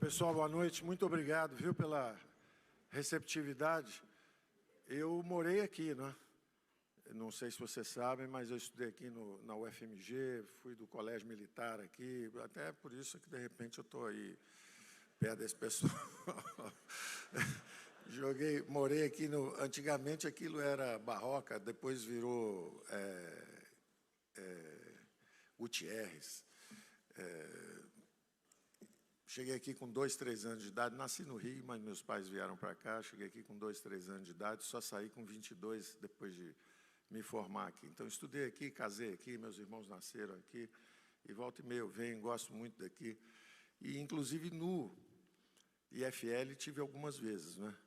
Pessoal, boa noite. Muito obrigado, viu, pela receptividade. Eu morei aqui, né? Não sei se vocês sabem, mas eu estudei aqui na UFMG, fui do colégio militar aqui, até por isso que, de repente, eu estou aí perto desse pessoal. Morei aqui, antigamente aquilo era Barroca, depois virou Gutierrez. Cheguei aqui com 2, 3 anos de idade, nasci no Rio, mas meus pais vieram para cá, cheguei aqui com 2, 3 anos de idade, só saí com 22 depois de me formar aqui. Então, estudei aqui, casei aqui, meus irmãos nasceram aqui, e volta e meia eu venho, gosto muito daqui. E, inclusive, no IFL tive algumas vezes, né?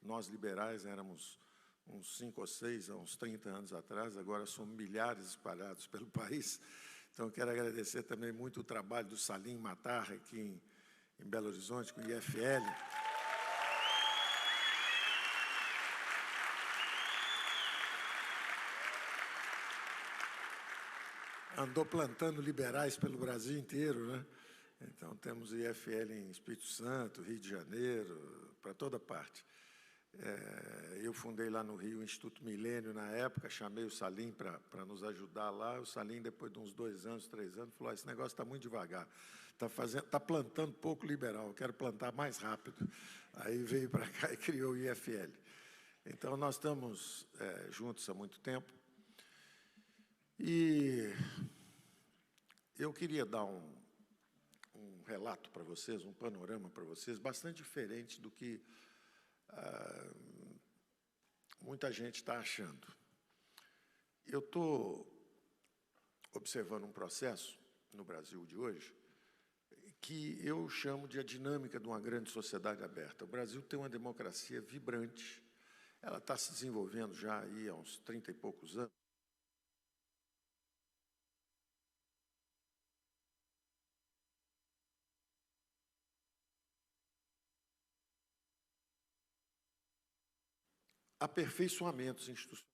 Nós, liberais, éramos uns 5 ou 6, há uns 30 anos atrás, agora somos milhares espalhados pelo país. Então, quero agradecer também muito o trabalho do Salim Matar, aqui em Belo Horizonte, com o IFL. Andou plantando liberais pelo Brasil inteiro, né? Então, temos o IFL em Espírito Santo, Rio de Janeiro, para toda parte. Eu fundei lá no Rio o Instituto Milênio na época, chamei o Salim para nos ajudar lá. O Salim, depois de uns 2 anos, 3 anos, falou: esse negócio está muito devagar, está plantando pouco liberal, eu quero plantar mais rápido. Aí veio para cá e criou o IFL. Então, nós estamos juntos há muito tempo. E eu queria dar um relato para vocês, um panorama para vocês, bastante diferente do que muita gente está achando. Eu estou observando um processo no Brasil de hoje que eu chamo de a dinâmica de uma grande sociedade aberta. O Brasil tem uma democracia vibrante, ela está se desenvolvendo já aí há uns 30 e poucos anos. Aperfeiçoamentos institucionais.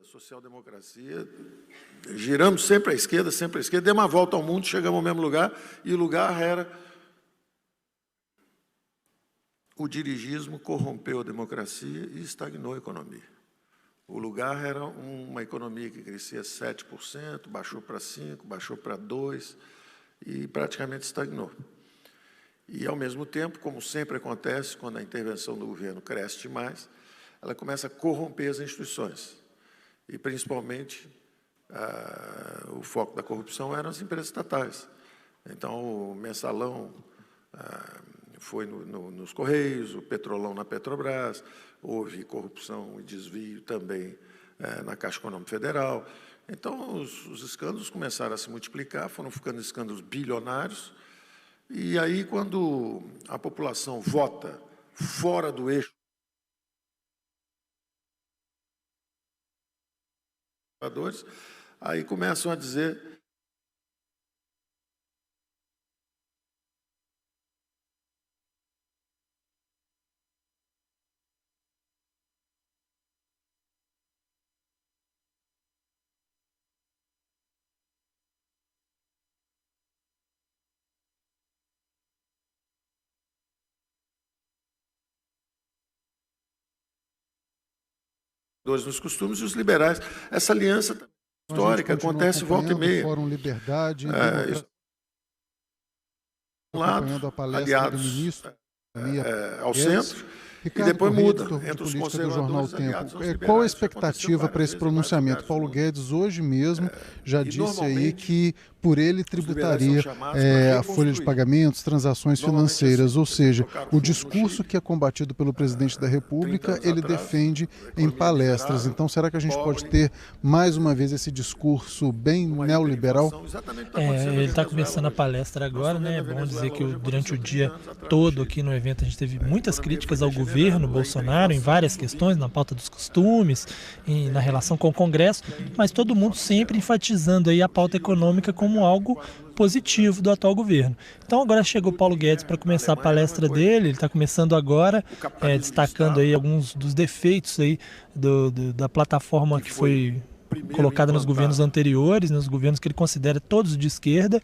Social-democracia, giramos sempre à esquerda, demos uma volta ao mundo, chegamos ao mesmo lugar, e o lugar era o dirigismo corrompeu a democracia e estagnou a economia. O lugar era uma economia que crescia 7%, baixou para 5%, baixou para 2% e praticamente estagnou. E, ao mesmo tempo, como sempre acontece, quando a intervenção do governo cresce demais, ela começa a corromper as instituições. E, principalmente, o foco da corrupção eram as empresas estatais. Então, o Mensalão foi nos Correios, o Petrolão na Petrobras, houve corrupção e desvio também na Caixa Econômica Federal. Então, os escândalos começaram a se multiplicar, foram ficando escândalos bilionários, e aí, quando a população vota fora do eixo, aí começam a dizer nos costumes e os liberais. Essa aliança histórica acontece volta e meia. Fórum Liberdade, aliados ao centro, e depois Correia, muda editor de entre os política do Jornal conservadores aliados Tempo. aos Qual a liberais. Isso aconteceu expectativa para várias esse vezes em vários pronunciamento? lugares do Paulo mundo. Guedes hoje mesmo já E disse aí normalmente que por ele os liberais são tributaria chamados para a folha de reconstruir. pagamentos, transações Normalmente financeiras, assim, ou seja, tocaram o fogo no discurso Chile, que é combatido pelo presidente da 30 República, anos ele atrás, defende em economia palestras. miserável, Então, será que a gente pode pobre, ter mais uma vez esse discurso bem uma neoliberal? hiperinflação, exatamente o que está acontecendo na Ele está Venezuela começando a hoje. palestra Nós agora, estamos né? É vendo a bom dizer Venezuela que hoje durante o aconteceu 30 dia anos atrás no todo Chile. aqui no evento a gente teve A muitas economia críticas foi ao governo degenerando, a Bolsonaro em hiperinflação várias subindo. questões, na pauta dos costumes, na relação com o Congresso, mas todo mundo sempre enfatizando aí a pauta econômica como algo positivo do atual governo. Então agora chegou o Paulo Guedes para começar a palestra dele, ele está começando agora, destacando aí alguns dos defeitos aí da plataforma que foi colocada nos governos anteriores, nos governos que ele considera todos de esquerda,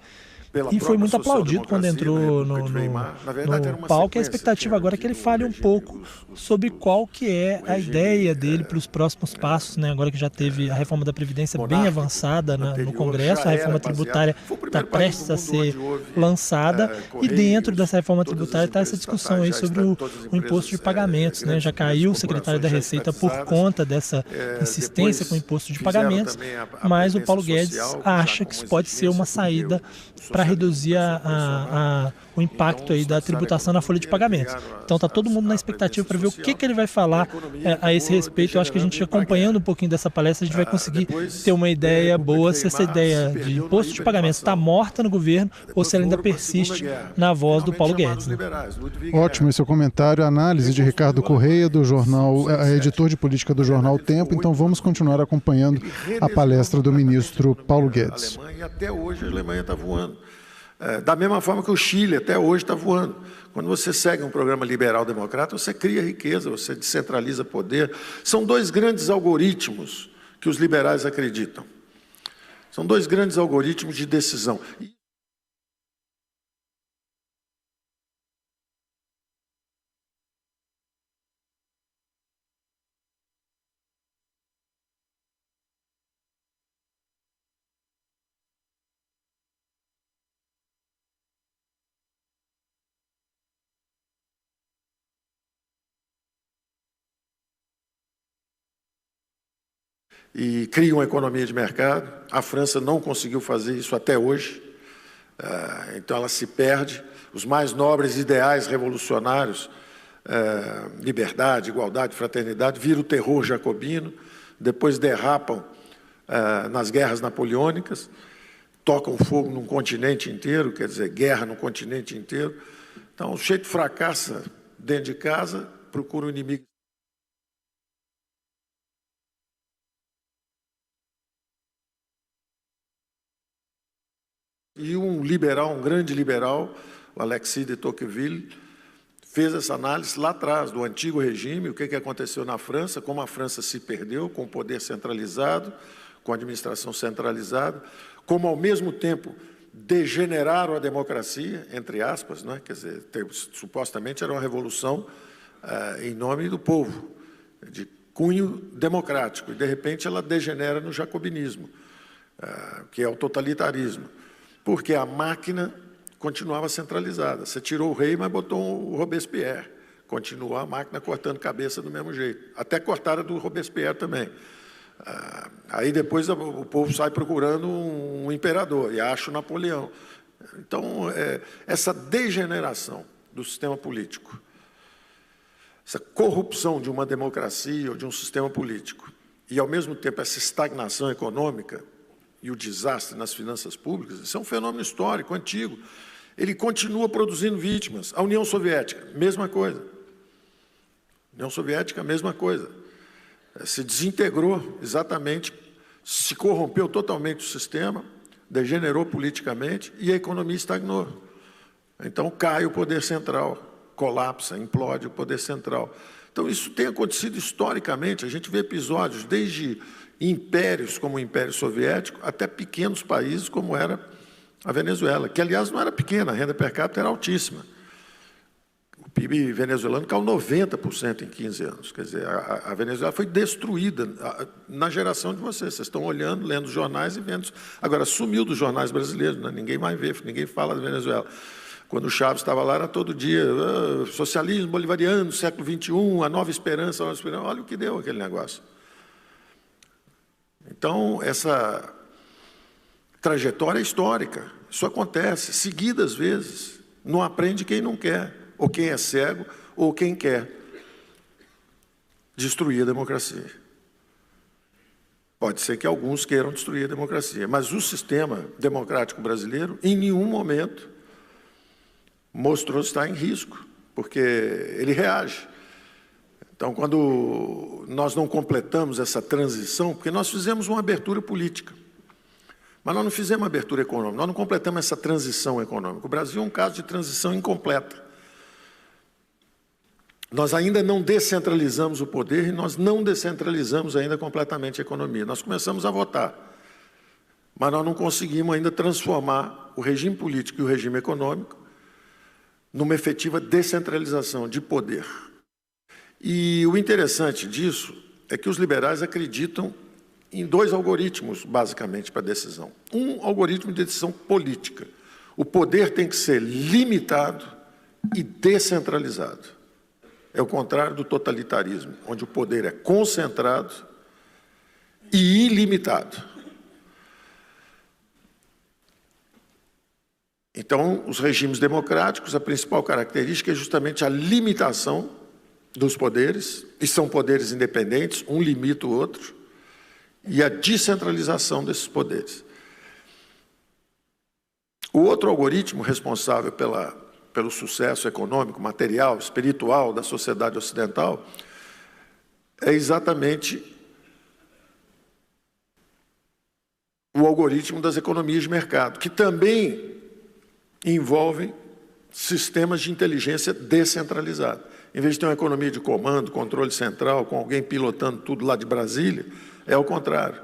e foi muito aplaudido quando entrou no palco. A expectativa agora é que ele fale um pouco sobre qual que é a ideia dele para os próximos passos, né? Agora que já teve a reforma da Previdência bem avançada no Congresso, a reforma tributária está prestes a ser lançada, e dentro dessa reforma tributária está essa discussão aí sobre o imposto de pagamentos, né? Já caiu o secretário da Receita por conta dessa insistência com o imposto de pagamentos, mas o Paulo Guedes acha que isso pode ser uma saída para reduzir o impacto aí da tributação na folha de pagamentos. Então está todo mundo na expectativa para ver o que ele vai falar a esse respeito. Eu acho que a gente, acompanhando um pouquinho dessa palestra, a gente vai conseguir ter uma ideia boa se essa ideia de imposto de pagamentos está morta no governo ou se ela ainda persiste na voz do Paulo Guedes. Né? Ótimo esse seu comentário, análise de Ricardo Correia, do jornal, editor de política do Jornal Tempo. Então vamos continuar acompanhando a palestra do ministro Paulo Guedes. E até hoje a Alemanha está voando. Da mesma forma que o Chile até hoje está voando. Quando você segue um programa liberal-democrata, você cria riqueza, você descentraliza poder. São dois grandes algoritmos que os liberais acreditam. São dois grandes algoritmos de decisão. E cria uma economia de mercado. A França não conseguiu fazer isso até hoje, então ela se perde. Os mais nobres ideais revolucionários, liberdade, igualdade, fraternidade, viram o terror jacobino, depois derrapam nas guerras napoleônicas, tocam fogo num continente inteiro, quer dizer, guerra no continente inteiro. Então, o sujeito fracassa dentro de casa, procura um inimigo. E um liberal, um grande liberal, o Alexis de Tocqueville, fez essa análise lá atrás do antigo regime, o que aconteceu na França, como a França se perdeu com o poder centralizado, com a administração centralizada, como ao mesmo tempo degeneraram a democracia, entre aspas, né? Quer dizer, supostamente era uma revolução em nome do povo, de cunho democrático, e de repente ela degenera no jacobinismo, que é o totalitarismo. Porque a máquina continuava centralizada. Você tirou o rei, mas botou o Robespierre. Continuou a máquina cortando cabeça do mesmo jeito. Até cortaram do Robespierre também. Aí depois o povo sai procurando um imperador e acha o Napoleão. Então, essa degeneração do sistema político, essa corrupção de uma democracia ou de um sistema político, e, ao mesmo tempo, essa estagnação econômica, e o desastre nas finanças públicas, isso é um fenômeno histórico, antigo. Ele continua produzindo vítimas. A União Soviética, mesma coisa. A União Soviética, mesma coisa. Se desintegrou exatamente, se corrompeu totalmente o sistema, degenerou politicamente e a economia estagnou. Então cai o poder central, colapsa, implode o poder central. Então isso tem acontecido historicamente, a gente vê episódios desde impérios como o Império Soviético, até pequenos países como era a Venezuela, que, aliás, não era pequena, a renda per capita era altíssima. O PIB venezuelano caiu 90% em 15 anos. Quer dizer, a Venezuela foi destruída na geração de vocês. Vocês estão olhando, lendo jornais e vendo. Agora, sumiu dos jornais brasileiros, né? Ninguém mais vê, ninguém fala da Venezuela. Quando o Chaves estava lá, era todo dia, socialismo bolivariano, século XXI, a nova esperança, olha o que deu aquele negócio. Então, essa trajetória é histórica, isso acontece, seguidas vezes, não aprende quem não quer, ou quem é cego, ou quem quer destruir a democracia. Pode ser que alguns queiram destruir a democracia, mas o sistema democrático brasileiro, em nenhum momento, mostrou estar em risco, porque ele reage. Então, quando nós não completamos essa transição, porque nós fizemos uma abertura política, mas nós não fizemos uma abertura econômica, nós não completamos essa transição econômica. O Brasil é um caso de transição incompleta. Nós ainda não descentralizamos o poder e nós não descentralizamos ainda completamente a economia. Nós começamos a votar, mas nós não conseguimos ainda transformar o regime político e o regime econômico numa efetiva descentralização de poder. E o interessante disso é que os liberais acreditam em dois algoritmos, basicamente, para a decisão. Um algoritmo de decisão política. O poder tem que ser limitado e descentralizado. É o contrário do totalitarismo, onde o poder é concentrado e ilimitado. Então, os regimes democráticos, a principal característica é justamente a limitação dos poderes, e são poderes independentes, um limita o outro, e a descentralização desses poderes. O outro algoritmo responsável pelo sucesso econômico, material, espiritual da sociedade ocidental é exatamente o algoritmo das economias de mercado, que também envolvem sistemas de inteligência descentralizados. Em vez de ter uma economia de comando, controle central, com alguém pilotando tudo lá de Brasília, é o contrário.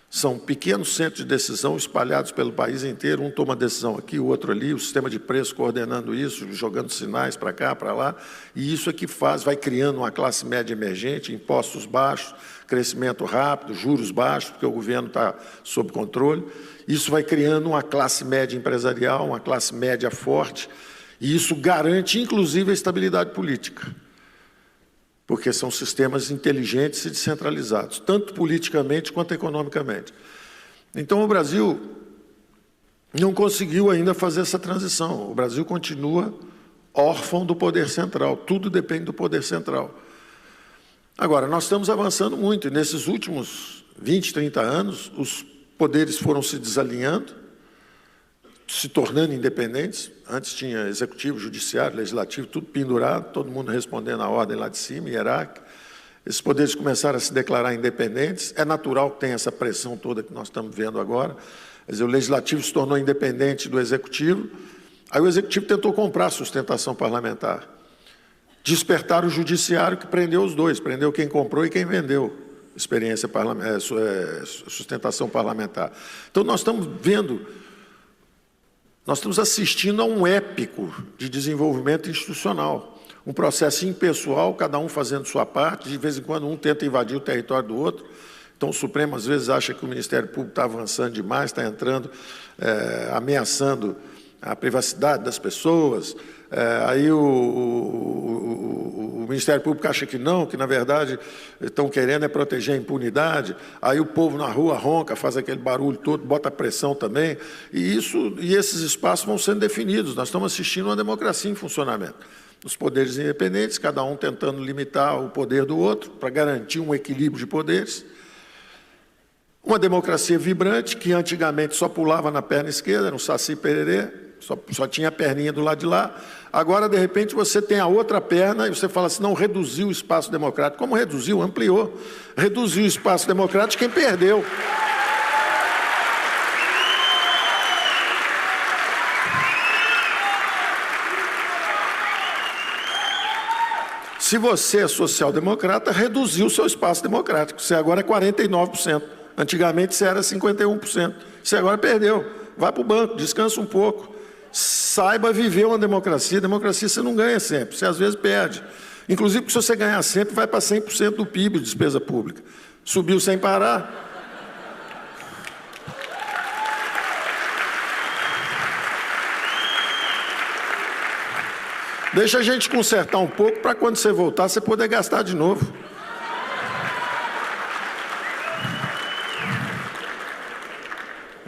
São pequenos centros de decisão espalhados pelo país inteiro, um toma decisão aqui, o outro ali, o sistema de preço coordenando isso, jogando sinais para cá, para lá, e isso é que vai criando uma classe média emergente, impostos baixos, crescimento rápido, juros baixos, porque o governo está sob controle. Isso vai criando uma classe média empresarial, uma classe média forte, e isso garante, inclusive, a estabilidade política, porque são sistemas inteligentes e descentralizados, tanto politicamente quanto economicamente. Então, o Brasil não conseguiu ainda fazer essa transição. O Brasil continua órfão do poder central, tudo depende do poder central. Agora, nós estamos avançando muito, e nesses últimos 20, 30 anos, os poderes foram se desalinhando, se tornando independentes. Antes tinha executivo, judiciário, legislativo, tudo pendurado, todo mundo respondendo à ordem lá de cima, hierárquica. Esses poderes começaram a se declarar independentes. É natural que tenha essa pressão toda que nós estamos vendo agora. Quer dizer, o legislativo se tornou independente do executivo. Aí o executivo tentou comprar a sustentação parlamentar. Despertaram o judiciário, que prendeu os dois, prendeu quem comprou e quem vendeu sustentação parlamentar. Então, nós estamos assistindo a um épico de desenvolvimento institucional, um processo impessoal, cada um fazendo sua parte, de vez em quando um tenta invadir o território do outro. Então, o Supremo, às vezes, acha que o Ministério Público está avançando demais, está entrando, ameaçando a privacidade das pessoas. Aí o Ministério Público acha que não, que, na verdade, estão querendo proteger a impunidade. Aí o povo na rua ronca, faz aquele barulho todo, bota pressão também. E esses espaços vão sendo definidos. Nós estamos assistindo uma democracia em funcionamento. Os poderes independentes, cada um tentando limitar o poder do outro, para garantir um equilíbrio de poderes. Uma democracia vibrante, que antigamente só pulava na perna esquerda, era um saci pererê, só tinha a perninha do lado de lá. Agora, de repente, você tem a outra perna e você fala assim, não, reduziu o espaço democrático. Como reduziu? Ampliou. Reduziu o espaço democrático, quem perdeu? Se você é social-democrata, reduziu o seu espaço democrático. Você agora é 49%. Antigamente você era 51%. Você agora perdeu. Vai para o banco, descansa um pouco. Saiba viver uma democracia. Democracia você não ganha sempre, você às vezes perde. Inclusive, se você ganhar sempre, vai para 100% do PIB de despesa pública. Subiu sem parar. Deixa a gente consertar um pouco para quando você voltar, você poder gastar de novo.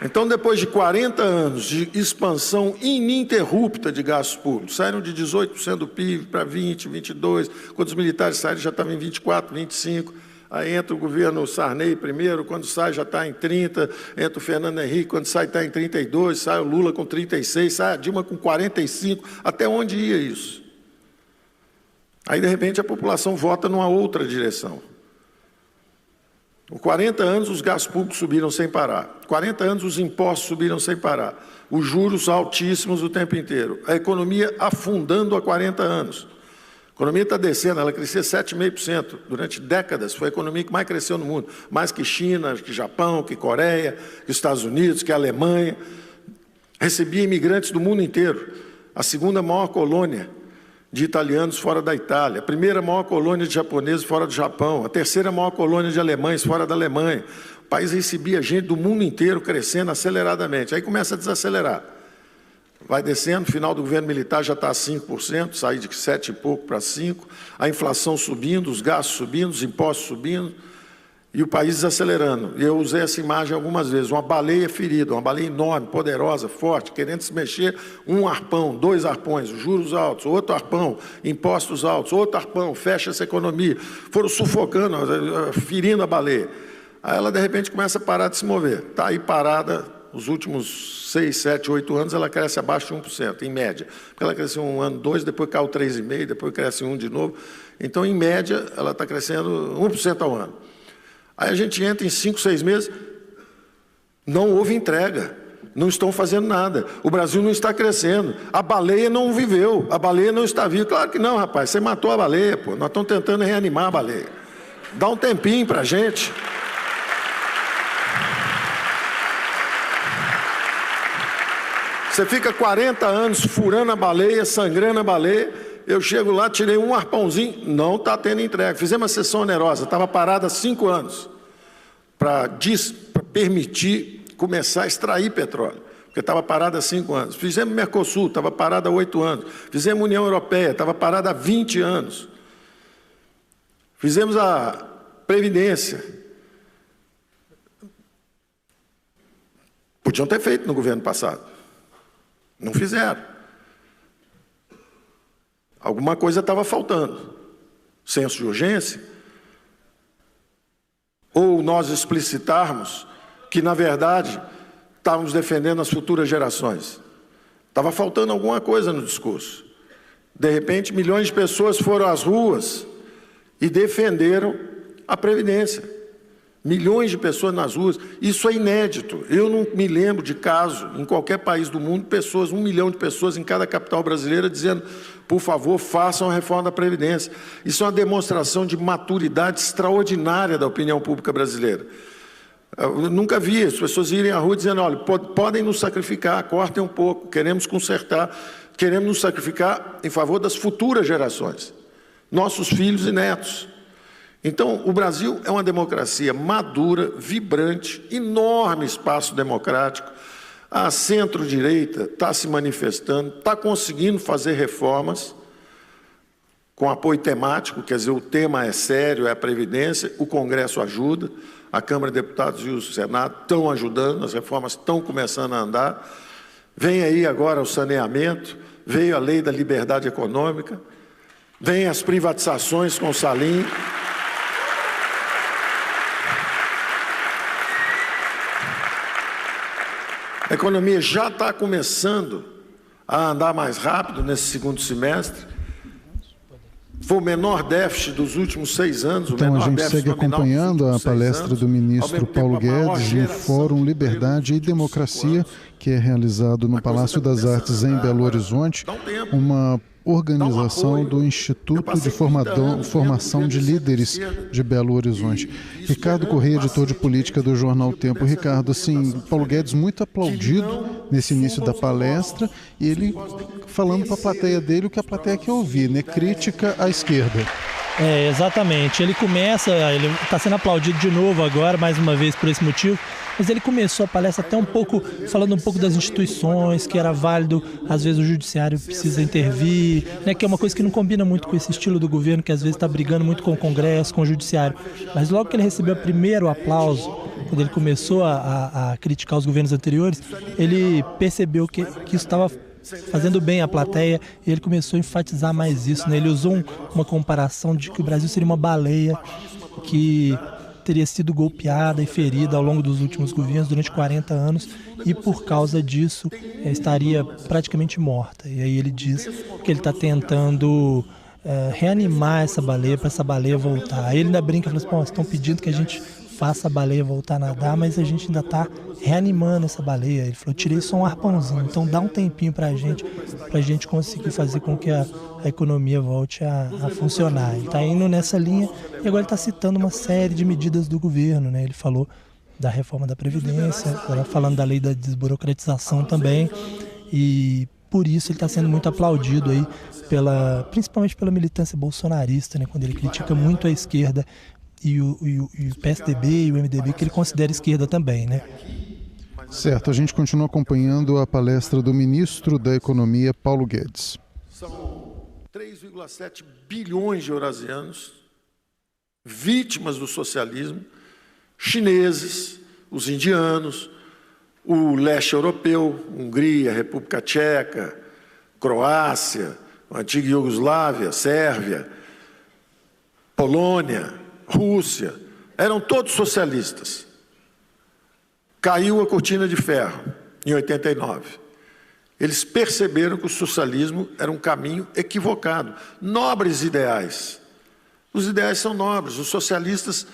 Então, depois de 40 anos de expansão ininterrupta de gastos públicos, saíram de 18% do PIB para 20%, 22%, quando os militares saíram já estavam em 24%, 25%, aí entra o governo Sarney primeiro, quando sai já está em 30%, entra o Fernando Henrique, quando sai está em 32%, sai o Lula com 36%, sai a Dilma com 45%, até onde ia isso? Aí, de repente, a população vota numa outra direção. Por 40 anos, os gastos públicos subiram sem parar. 40 anos, os impostos subiram sem parar. Os juros altíssimos o tempo inteiro. A economia afundando há 40 anos. A economia está descendo, ela crescia 7,5%. Durante décadas, foi a economia que mais cresceu no mundo. Mais que China, que Japão, que Coreia, que Estados Unidos, que Alemanha. Recebia imigrantes do mundo inteiro. A segunda maior colônia de italianos fora da Itália, a primeira maior colônia de japoneses fora do Japão, a terceira maior colônia de alemães fora da Alemanha. O país recebia gente do mundo inteiro crescendo aceleradamente. Aí começa a desacelerar. Vai descendo, no final do governo militar já está a 5%, sai de 7 e pouco para 5%, a inflação subindo, os gastos subindo, os impostos subindo, e o país desacelerando. E eu usei essa imagem algumas vezes, uma baleia ferida, uma baleia enorme, poderosa, forte, querendo se mexer, um arpão, 2 arpões, juros altos, outro arpão, impostos altos, outro arpão, fecha essa economia. Foram sufocando, ferindo a baleia. Aí ela, de repente, começa a parar de se mover. Está aí parada, os últimos 6, 7, 8 anos, ela cresce abaixo de 1%, em média. Porque ela cresceu um ano, 2, depois caiu 3,5%, depois cresce 1 de novo. Então, em média, ela está crescendo 1% ao ano. Aí a gente entra em 5, 6 meses, não houve entrega, não estão fazendo nada, o Brasil não está crescendo, a baleia não viveu, a baleia não está viva. Claro que não, rapaz, você matou a baleia, pô. Nós estamos tentando reanimar a baleia. Dá um tempinho para a gente. Você fica 40 anos furando a baleia, sangrando a baleia. Eu chego lá, tirei um arpãozinho, não está tendo entrega. Fizemos uma sessão onerosa, estava parada há 5 anos, para permitir começar a extrair petróleo, porque estava parada há 5 anos. Fizemos Mercosul, estava parada há 8 anos. Fizemos União Europeia, estava parada há 20 anos. Fizemos a Previdência. Podiam ter feito no governo passado. Não fizeram. Alguma coisa estava faltando. Senso de urgência? Ou nós explicitarmos que, na verdade, estávamos defendendo as futuras gerações. Estava faltando alguma coisa no discurso. De repente, milhões de pessoas foram às ruas e defenderam a Previdência. Milhões de pessoas nas ruas. Isso é inédito. Eu não me lembro de caso, em qualquer país do mundo, 1 milhão de pessoas em cada capital brasileira dizendo, por favor, façam a reforma da Previdência. Isso é uma demonstração de maturidade extraordinária da opinião pública brasileira. Eu nunca vi as pessoas irem à rua dizendo, olha, podem nos sacrificar, cortem um pouco, queremos consertar, queremos nos sacrificar em favor das futuras gerações, nossos filhos e netos. Então, o Brasil é uma democracia madura, vibrante, enorme espaço democrático. A centro-direita está se manifestando, está conseguindo fazer reformas com apoio temático, quer dizer, o tema é sério, é a Previdência, o Congresso ajuda, a Câmara de Deputados e o Senado estão ajudando, as reformas estão começando a andar. Vem aí agora o saneamento, veio a Lei da Liberdade Econômica, vem as privatizações com o Salim. A economia já está começando a andar mais rápido nesse segundo semestre. Foi o menor déficit dos últimos 6 anos. Então a gente segue acompanhando a palestra do ministro Paulo Guedes no Fórum Liberdade e Democracia, que é realizado no Palácio das Artes em Belo Horizonte, uma organização do Instituto de Formação de Líderes de Belo Horizonte. Ricardo Correia, editor de política do jornal Tempo. Ricardo, assim, Paulo Guedes muito aplaudido nesse início da palestra e ele falando para a plateia dele o que a plateia quer ouvir, né? Crítica à esquerda. Exatamente. Ele está sendo aplaudido de novo agora, mais uma vez por esse motivo, mas ele começou a palestra até falando um pouco das instituições, que era válido, às vezes o judiciário precisa intervir, né, que é uma coisa que não combina muito com esse estilo do governo, que às vezes está brigando muito com o Congresso, com o judiciário. Mas logo que ele recebeu o primeiro aplauso, quando ele começou a criticar os governos anteriores, ele percebeu que isso estava fazendo bem à plateia, e ele começou a enfatizar mais isso, né? Ele usou uma comparação de que o Brasil seria uma baleia que teria sido golpeada e ferida ao longo dos últimos governos durante 40 anos e por causa disso estaria praticamente morta. E aí ele diz que ele está tentando reanimar essa baleia para essa baleia voltar. Aí ele ainda brinca e fala assim, vocês estão pedindo que a gente faça a baleia voltar a nadar, mas a gente ainda está reanimando essa baleia. Ele falou, tirei só um arpãozinho, então dá um tempinho para a gente conseguir fazer com que a economia volte a funcionar. Ele está indo nessa linha e agora ele está citando uma série de medidas do governo, né? Ele falou da reforma da Previdência, agora falando da lei da desburocratização também, e por isso ele está sendo muito aplaudido aí, principalmente pela militância bolsonarista, né? Quando ele critica muito a esquerda e o PSDB e o MDB, que ele considera esquerda também, né? Certo, a gente continua acompanhando a palestra do ministro da Economia, Paulo Guedes. São 3,7 bilhões de eurasianos, vítimas do socialismo, chineses, os indianos, o leste europeu, Hungria, República Tcheca, Croácia, a antiga Iugoslávia, Sérvia, Polônia, Rússia, eram todos socialistas. Caiu a cortina de ferro em 89. Eles perceberam que o socialismo era um caminho equivocado. Nobres ideais. Os ideais são nobres. Os socialistas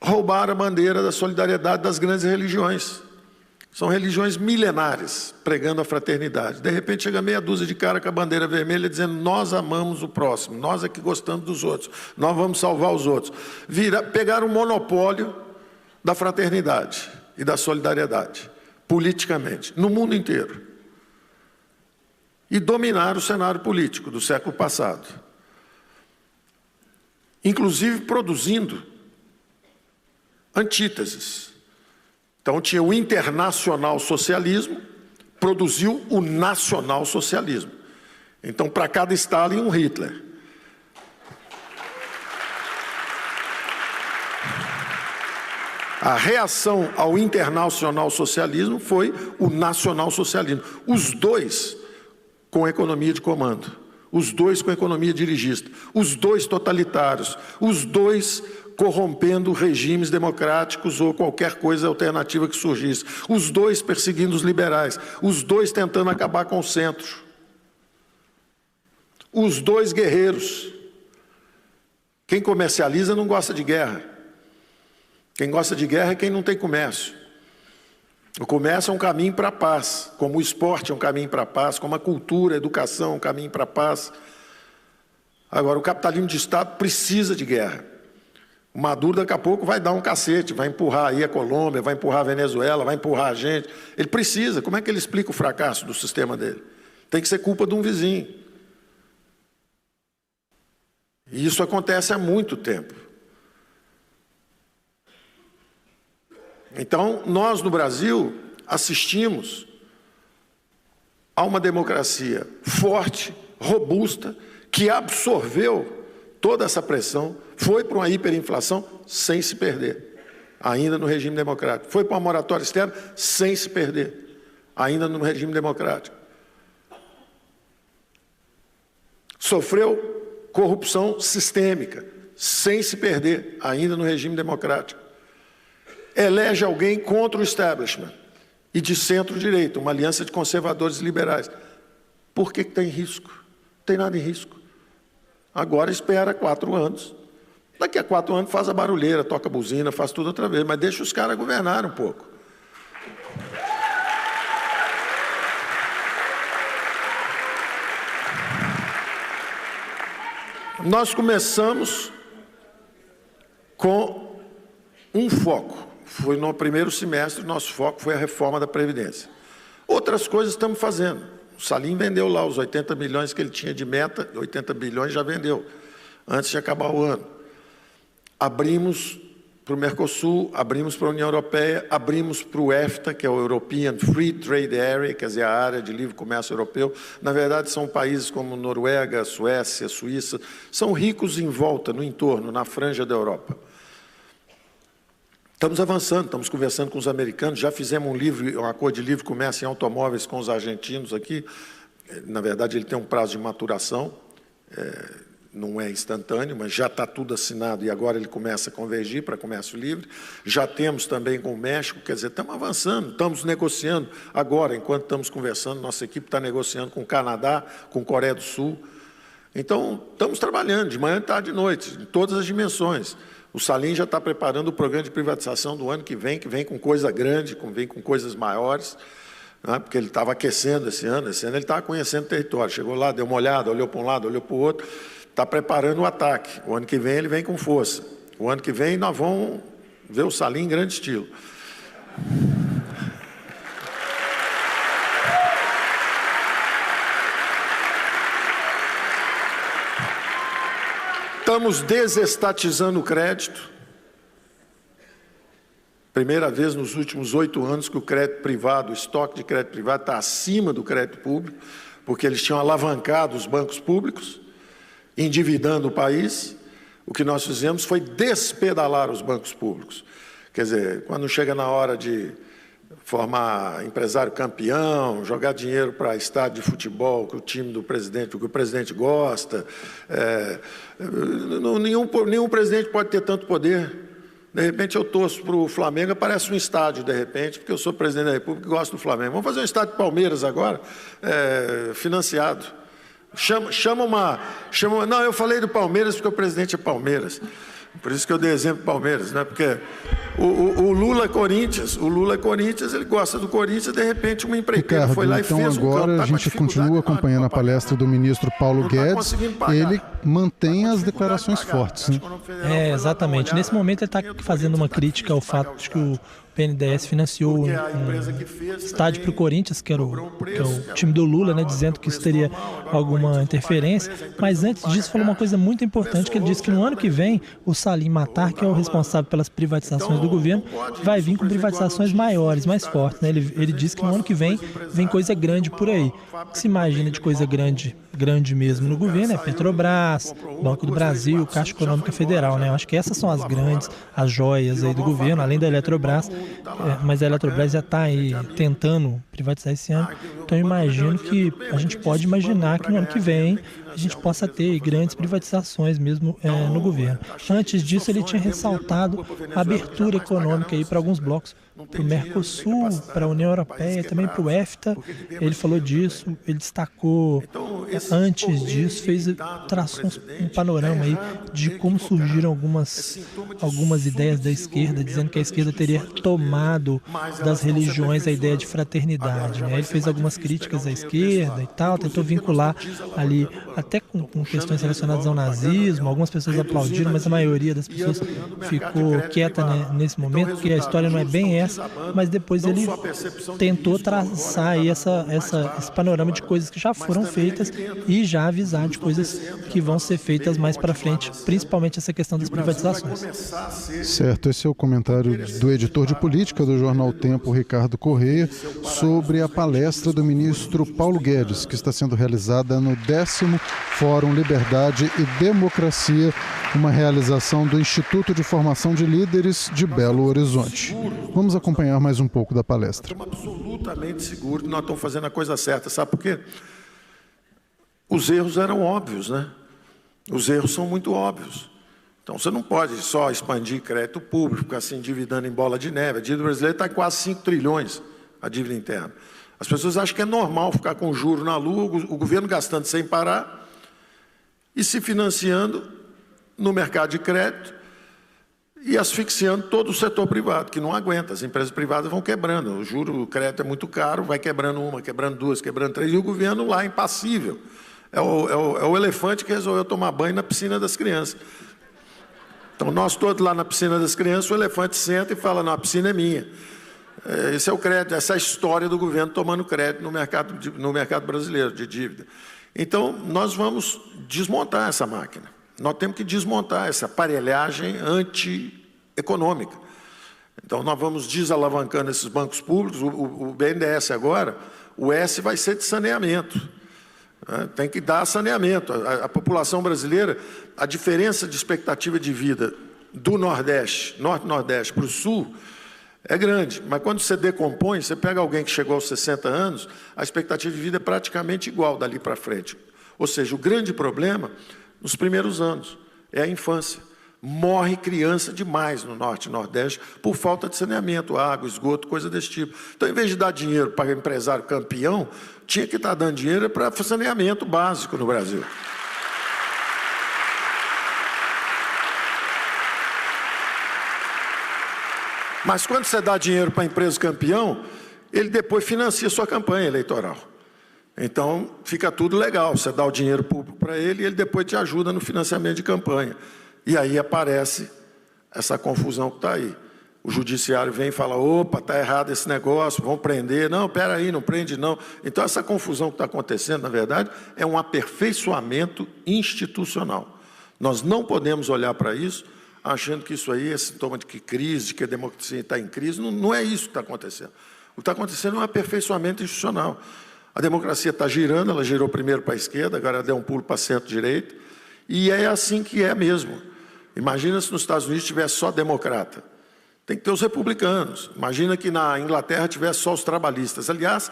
roubaram a bandeira da solidariedade das grandes religiões. São religiões milenares, pregando a fraternidade. De repente chega meia dúzia de cara com a bandeira vermelha dizendo nós amamos o próximo, nós é que gostamos dos outros, nós vamos salvar os outros. Pegaram o monopólio da fraternidade e da solidariedade, politicamente, no mundo inteiro. E dominaram o cenário político do século passado. Inclusive produzindo antíteses. Então tinha o internacional socialismo, produziu o nacional socialismo. Então para cada Stalin um Hitler. A reação ao internacional socialismo foi o nacional socialismo. Os dois com economia de comando, os dois com economia dirigista, os dois totalitários, os dois corrompendo regimes democráticos ou qualquer coisa alternativa que surgisse. Os dois perseguindo os liberais, os dois tentando acabar com o centro. Os dois guerreiros. Quem comercializa não gosta de guerra. Quem gosta de guerra é quem não tem comércio. O comércio é um caminho para a paz, como o esporte é um caminho para a paz, como a cultura, a educação é um caminho para a paz. Agora, o capitalismo de Estado precisa de guerra. O Maduro daqui a pouco vai dar um cacete, vai empurrar aí a Colômbia, vai empurrar a Venezuela, vai empurrar a gente. Ele precisa. Como é que ele explica o fracasso do sistema dele? Tem que ser culpa de um vizinho. E isso acontece há muito tempo. Então, nós no Brasil assistimos a uma democracia forte, robusta, que absorveu toda essa pressão, foi para uma hiperinflação sem se perder, ainda no regime democrático. Foi para uma moratória externa sem se perder, ainda no regime democrático. Sofreu corrupção sistêmica, sem se perder, ainda no regime democrático. Elege alguém contra o establishment e de centro-direita, uma aliança de conservadores e liberais. Por que tem risco? Não tem nada em risco. Agora espera 4 anos. Daqui a 4 anos faz a barulheira, toca a buzina, faz tudo outra vez, mas deixa os caras governarem um pouco. Nós começamos com um foco. No primeiro semestre, nosso foco foi a reforma da Previdência. Outras coisas estamos fazendo, O Salim vendeu lá os 80 milhões que ele tinha de meta, 80 bilhões já vendeu, antes de acabar o ano. Abrimos para o Mercosul, abrimos para a União Europeia, abrimos para o EFTA, que é o European Free Trade Area, quer dizer, a área de livre comércio europeu. Na verdade, são países como Noruega, Suécia, Suíça, são ricos em volta, no entorno, na franja da Europa. Estamos avançando, estamos conversando com os americanos, já fizemos um acordo de livre comércio em automóveis com os argentinos aqui. Na verdade, ele tem um prazo de maturação, não é instantâneo, mas já está tudo assinado e agora ele começa a convergir para comércio livre. Já temos também com o México, quer dizer, estamos avançando, estamos negociando agora, enquanto estamos conversando, nossa equipe está negociando com o Canadá, com a Coreia do Sul. Então, estamos trabalhando de manhã, tarde e noite, em todas as dimensões. O Salim já está preparando o programa de privatização do ano que vem com coisa grande, vem com coisas maiores, né? Porque ele estava aquecendo esse ano ele estava conhecendo o território, chegou lá, deu uma olhada, olhou para um lado, olhou para o outro, está preparando o ataque. O ano que vem ele vem com força. O ano que vem nós vamos ver o Salim em grande estilo. Estamos desestatizando o crédito. Primeira vez nos últimos 8 anos que o crédito privado, o estoque de crédito privado está acima do crédito público, porque eles tinham alavancado os bancos públicos, endividando o país. O que nós fizemos foi despedalar os bancos públicos. Quer dizer, quando chega na hora de formar empresário campeão, jogar dinheiro para estádio de futebol, que o time do presidente, que o presidente gosta, nenhum presidente pode ter tanto poder. De repente eu torço para o Flamengo, aparece um estádio, de repente, porque eu sou presidente da República e gosto do Flamengo. Vamos fazer um estádio de Palmeiras agora, financiado. Não, eu falei do Palmeiras porque o presidente é Palmeiras. Por isso que eu dei exemplo do Palmeiras, né? Porque o Lula é Corinthians, ele gosta do Corinthians, de repente uma empreiteira foi lá e então fez um campo. Agora a gente continua acompanhando a palestra do ministro Paulo Guedes, ele mantém as declarações fortes. Né? Exatamente. Nesse momento ele está fazendo uma crítica ao fato de que o BNDES financiou um estádio para o Corinthians, que é o time do Lula, né, dizendo que isso teria alguma interferência. Mas antes disso, falou uma coisa muito importante, que ele disse que no ano que vem, o Salim Matar, que é o responsável pelas privatizações do governo, vai vir com privatizações maiores, mais fortes. Né? Ele disse que no ano que vem coisa grande por aí. O que se imagina de coisa grande mesmo no governo é Petrobras, Banco do Brasil, Caixa Econômica Federal. Né? Eu acho que essas são as grandes, as joias aí do governo, além da Eletrobras. Mas a Eletrobras já está aí tentando privatizar esse ano, então eu imagino que a gente pode imaginar que no ano que vem a gente possa ter grandes privatizações mesmo no governo. Antes disso, ele tinha ressaltado a abertura econômica aí para alguns blocos, para o Mercosul, para a União Europeia, também para o EFTA. Ele falou disso, ele destacou, antes disso, traçou um panorama aí de como surgiram algumas ideias da esquerda, dizendo que a esquerda teria tomado das religiões a ideia de fraternidade. Né? Ele fez algumas críticas à esquerda e tal, tentou vincular ali até com questões relacionadas ao nazismo. Algumas pessoas aplaudiram, mas a maioria das pessoas ficou quieta, né, nesse momento, porque a história não é bem essa, mas depois ele tentou traçar aí esse panorama de coisas que já foram feitas e já avisar de coisas que vão ser feitas mais para frente, principalmente essa questão das privatizações. Certo, esse é o comentário do editor de política do jornal Tempo, Ricardo Correia, sobre a palestra do ministro Paulo Guedes, que está sendo realizada no 10º Fórum Liberdade e Democracia, uma realização do Instituto de Formação de Líderes de Belo Horizonte. Vamos acompanhar mais um pouco da palestra. Estamos absolutamente seguros que nós estamos fazendo a coisa certa. Sabe por quê? Os erros eram óbvios, né? Os erros são muito óbvios. Então, você não pode só expandir crédito público, ficar se endividando em bola de neve. A dívida brasileira está em quase 5 trilhões, a dívida interna. As pessoas acham que é normal ficar com juros na lua, o governo gastando sem parar e se financiando no mercado de crédito e asfixiando todo o setor privado, que não aguenta. As empresas privadas vão quebrando. O juro, o crédito é muito caro, vai quebrando uma, quebrando duas, quebrando três, e o governo lá impassível. É o elefante que resolveu tomar banho na piscina das crianças. Então, nós todos lá na piscina das crianças, o elefante senta e fala, não, a piscina é minha. Esse é o crédito, essa é a história do governo tomando crédito no mercado brasileiro de dívida. Então, nós vamos desmontar essa máquina. Nós temos que desmontar essa aparelhagem anti-econômica. Então, nós vamos desalavancando esses bancos públicos. O BNDES agora, o S vai ser de saneamento. Tem que dar saneamento. A população brasileira, a diferença de expectativa de vida do Nordeste, Norte-Nordeste para o Sul, é grande. Mas quando você decompõe, você pega alguém que chegou aos 60 anos, a expectativa de vida é praticamente igual dali para frente. Ou seja, o grande problema, nos primeiros anos, é a infância. Morre criança demais no Norte e Nordeste por falta de saneamento, água, esgoto, coisa desse tipo. Então, em vez de dar dinheiro para empresário campeão, tinha que estar dando dinheiro para saneamento básico no Brasil. Mas quando você dá dinheiro para a empresa campeão, ele depois financia sua campanha eleitoral. Então, fica tudo legal. Você dá o dinheiro público para ele e ele depois te ajuda no financiamento de campanha. E aí aparece essa confusão que está aí. O judiciário vem e fala, opa, está errado esse negócio, vão prender. Não, espera aí, não prende não. Então, essa confusão que está acontecendo, na verdade, é um aperfeiçoamento institucional. Nós não podemos olhar para isso achando que isso aí é sintoma de que crise, de que a democracia está em crise. Não, não é isso que está acontecendo. O que está acontecendo é um aperfeiçoamento institucional. A democracia está girando, ela girou primeiro para a esquerda, agora deu um pulo para a centro-direita, e é assim que é mesmo. Imagina se nos Estados Unidos tivesse só democrata. Tem que ter os republicanos. Imagina que na Inglaterra tivesse só os trabalhistas. Aliás,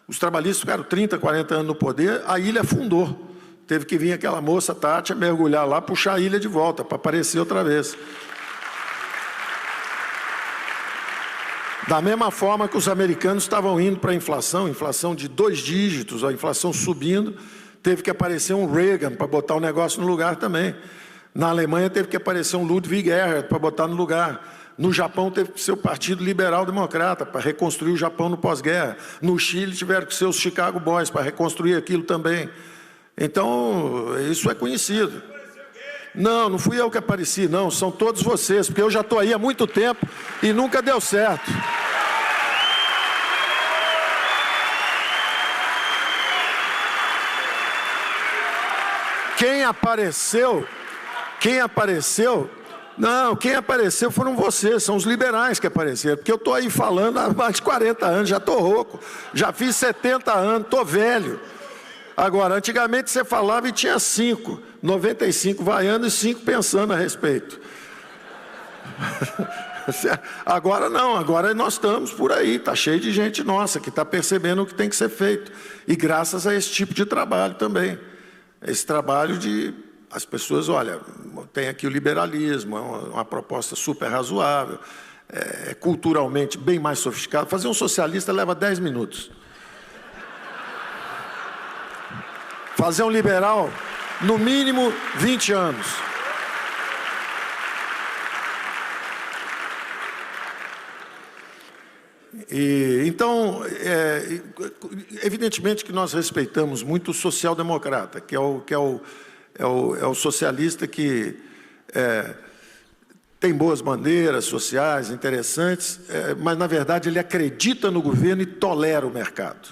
os trabalhistas ficaram 30, 40 anos no poder, a ilha afundou. Teve que vir aquela moça, Tátia, mergulhar lá, puxar a ilha de volta, para aparecer outra vez. Da mesma forma que os americanos estavam indo para a inflação de 2 dígitos, a inflação subindo, teve que aparecer um Reagan para botar o negócio no lugar também. Na Alemanha teve que aparecer um Ludwig Erhard para botar no lugar. No Japão teve que ser o Partido Liberal Democrata para reconstruir o Japão no pós-guerra. No Chile tiveram que ser os Chicago Boys para reconstruir aquilo também. Então, isso é conhecido. Não, não fui eu que apareci, não, são todos vocês, porque eu já estou aí há muito tempo e nunca deu certo. Quem apareceu, não, quem apareceu foram vocês, são os liberais que apareceram, porque eu estou aí falando há mais de 40 anos, já estou rouco, já fiz 70 anos, estou velho. Agora, antigamente você falava e tinha 5, 95 vaiando e 5 pensando a respeito. Agora não, agora nós estamos por aí, está cheio de gente nossa que está percebendo o que tem que ser feito. E graças a esse tipo de trabalho também. Esse trabalho de as pessoas, olha, tem aqui o liberalismo, é uma proposta super razoável, é culturalmente bem mais sofisticado. Fazer um socialista leva 10 minutos. Fazer um liberal, no mínimo 20 anos. Então, evidentemente que nós respeitamos muito o social-democrata, que é o socialista que tem boas bandeiras sociais, interessantes, mas, na verdade, ele acredita no governo e tolera o mercado.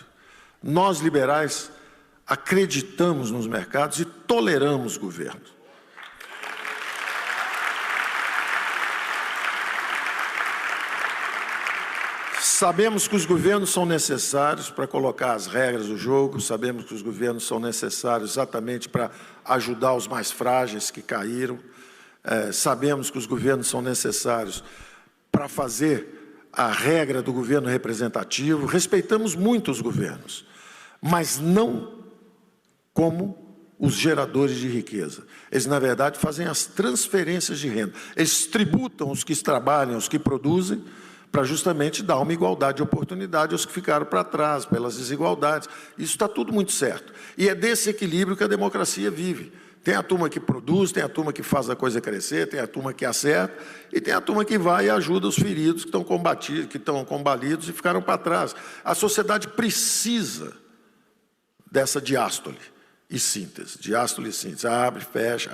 Nós, liberais, acreditamos nos mercados e toleramos o governo. Sabemos que os governos são necessários para colocar as regras do jogo, sabemos que os governos são necessários exatamente para ajudar os mais frágeis que caíram, sabemos que os governos são necessários para fazer a regra do governo representativo, respeitamos muito os governos, mas não como os geradores de riqueza. Eles, na verdade, fazem as transferências de renda. Eles tributam os que trabalham, os que produzem, para justamente dar uma igualdade de oportunidade aos que ficaram para trás, pelas desigualdades. Isso está tudo muito certo. E é desse equilíbrio que a democracia vive. Tem a turma que produz, tem a turma que faz a coisa crescer, tem a turma que acerta, e tem a turma que vai e ajuda os feridos que estão combalidos e ficaram para trás. A sociedade precisa dessa diástole. e síntese, diástole e síntese. Abre, fecha,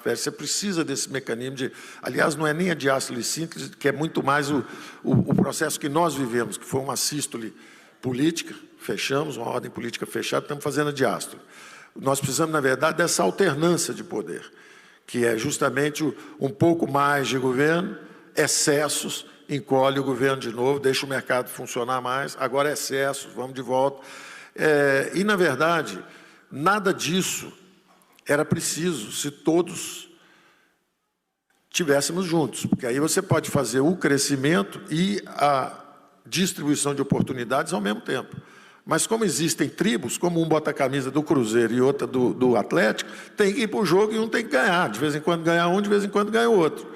você precisa desse mecanismo de... Aliás, não é nem a diástole e síntese, que é muito mais o processo que nós vivemos, que foi uma sístole política, fechamos, uma ordem política fechada, estamos fazendo a diástole. Nós precisamos, na verdade, dessa alternância de poder, que é justamente um pouco mais de governo, excessos, encolhe o governo de novo, deixa o mercado funcionar mais, agora excessos, vamos de volta. E, na verdade, nada disso era preciso se todos estivéssemos juntos, porque aí você pode fazer o crescimento e a distribuição de oportunidades ao mesmo tempo. Mas como existem tribos, como um bota a camisa do Cruzeiro e outra do Atlético, tem que ir para o jogo e um tem que ganhar. De vez em quando ganha um, de vez em quando ganha o outro.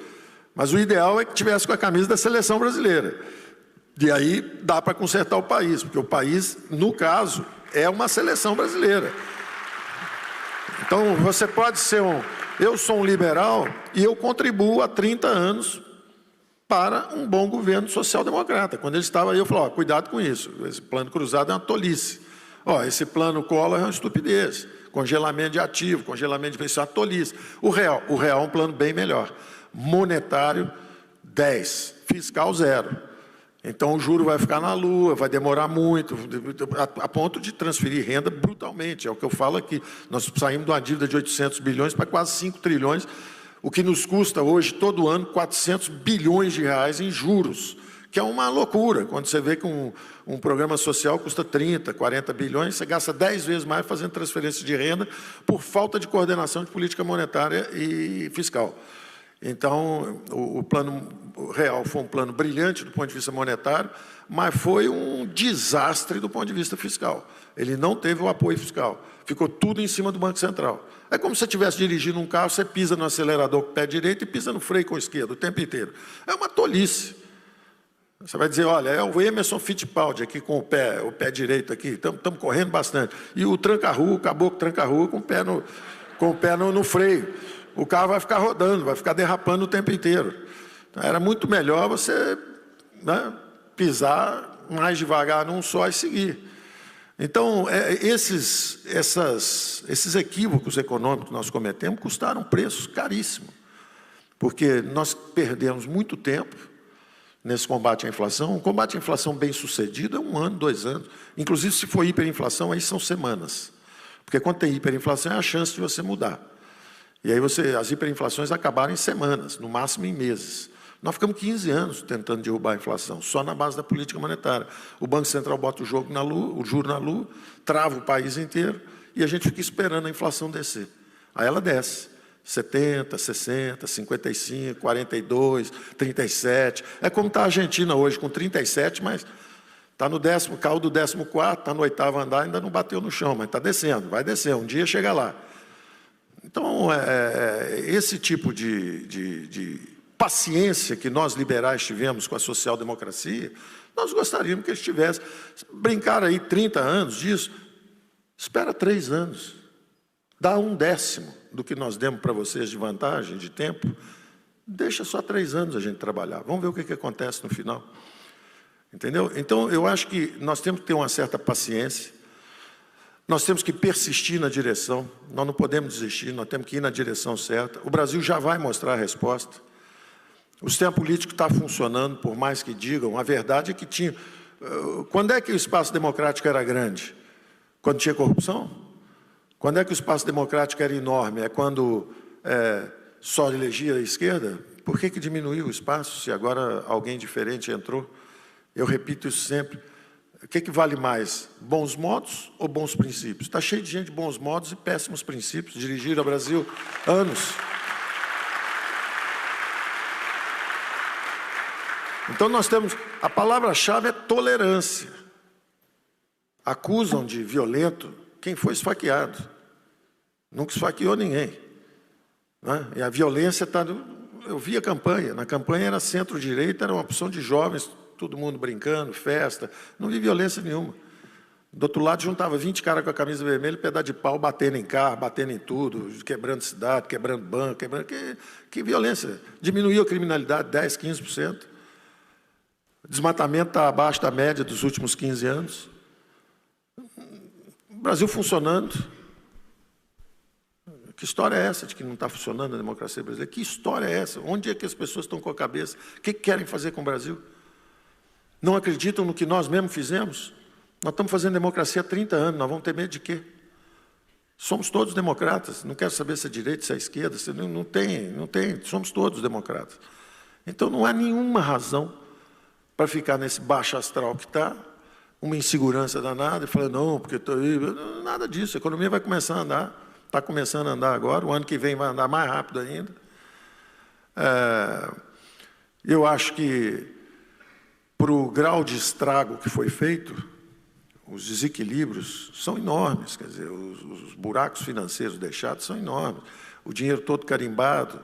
Mas o ideal é que tivesse com a camisa da seleção brasileira. E aí dá para consertar o país, porque o país, no caso, é uma seleção brasileira. Então, você pode ser eu sou um liberal e eu contribuo há 30 anos para um bom governo social-democrata. Quando ele estava aí, eu falei, cuidado com isso, esse plano cruzado é uma tolice. Esse plano Collor é uma estupidez. Congelamento de ativo, congelamento de pensão, é uma tolice. O real é um plano bem melhor. Monetário, 10. Fiscal, 0. Então, o juro vai ficar na lua, vai demorar muito, a ponto de transferir renda brutalmente. É o que eu falo aqui. Nós saímos de uma dívida de 800 bilhões para quase 5 trilhões, o que nos custa hoje, todo ano, 400 bilhões de reais em juros, que é uma loucura. Quando você vê que um programa social custa 30, 40 bilhões, você gasta 10 vezes mais fazendo transferência de renda por falta de coordenação de política monetária e fiscal. Então, o plano real foi um plano brilhante do ponto de vista monetário, mas foi um desastre do ponto de vista fiscal. Ele não teve o apoio fiscal. Ficou tudo em cima do Banco Central. É como se você estivesse dirigindo um carro, você pisa no acelerador com o pé direito e pisa no freio com o esquerdo o tempo inteiro. É uma tolice. Você vai dizer, olha, é o Emerson Fittipaldi aqui com o pé direito aqui, estamos correndo bastante. E o tranca-rua, o caboclo tranca-rua com o pé no freio. O carro vai ficar rodando, vai ficar derrapando o tempo inteiro. Então, era muito melhor você pisar mais devagar num só e seguir. Então, esses equívocos econômicos que nós cometemos custaram preços caríssimos, porque nós perdemos muito tempo nesse combate à inflação. Um combate à inflação bem sucedido é 1 ano, 2 anos. Inclusive, se for hiperinflação, aí são semanas. Porque quando tem hiperinflação, é a chance de você mudar. E aí as hiperinflações acabaram em semanas, no máximo em meses. Nós ficamos 15 anos tentando derrubar a inflação, só na base da política monetária. O Banco Central bota o juro na lua, trava o país inteiro, e a gente fica esperando a inflação descer. Aí ela desce, 70, 60, 55, 42, 37. É como está a Argentina hoje, com 37, mas está no caiu do 14º, está no 8º andar, ainda não bateu no chão, mas está descendo, vai descer, um dia chega lá. Então, esse tipo de paciência que nós liberais tivemos com a social-democracia, nós gostaríamos que eles tivessem. Brincar aí 30 anos disso, espera 3 anos, dá 1/10 do que nós demos para vocês de vantagem, de tempo, deixa só 3 anos a gente trabalhar, vamos ver o que acontece no final. Entendeu? Então, eu acho que nós temos que ter uma certa paciência. Nós temos que persistir na direção, nós não podemos desistir, nós temos que ir na direção certa. O Brasil já vai mostrar a resposta. O sistema político está funcionando, por mais que digam, a verdade é que tinha... Quando é que o espaço democrático era grande? Quando tinha corrupção? Quando é que o espaço democrático era enorme? É quando só elegia a esquerda? Por que diminuiu o espaço, se agora alguém diferente entrou? Eu repito isso sempre. O que vale mais, bons modos ou bons princípios? Está cheio de gente de bons modos e péssimos princípios, dirigiram o Brasil anos. Então nós temos, a palavra-chave é tolerância. Acusam de violento quem foi esfaqueado. Nunca esfaqueou ninguém. Né? E a violência está... Eu vi a campanha, na campanha era centro-direita, era uma opção de jovens, todo mundo brincando, festa, não vi violência nenhuma. Do outro lado, juntava 20 caras com a camisa vermelha, pedaço de pau, batendo em carro, batendo em tudo, quebrando cidade, quebrando banco, quebrando... Que violência? Diminuiu a criminalidade 10%, 15%. O desmatamento está abaixo da média dos últimos 15 anos. O Brasil funcionando. Que história é essa de que não está funcionando a democracia brasileira? Que história é essa? Onde é que as pessoas estão com a cabeça? O que querem fazer com o Brasil? Não acreditam no que nós mesmos fizemos? Nós estamos fazendo democracia há 30 anos, nós vamos ter medo de quê? Somos todos democratas, não quero saber se é direita, se é esquerda, se não tem, somos todos democratas. Então não há nenhuma razão para ficar nesse baixo astral que está, uma insegurança danada, e falar, não, porque estou aí, nada disso, a economia vai começar a andar. Está começando a andar agora, o ano que vem vai andar mais rápido ainda. Eu acho que, para o grau de estrago que foi feito, os desequilíbrios são enormes, quer dizer, os buracos financeiros deixados são enormes, o dinheiro todo carimbado,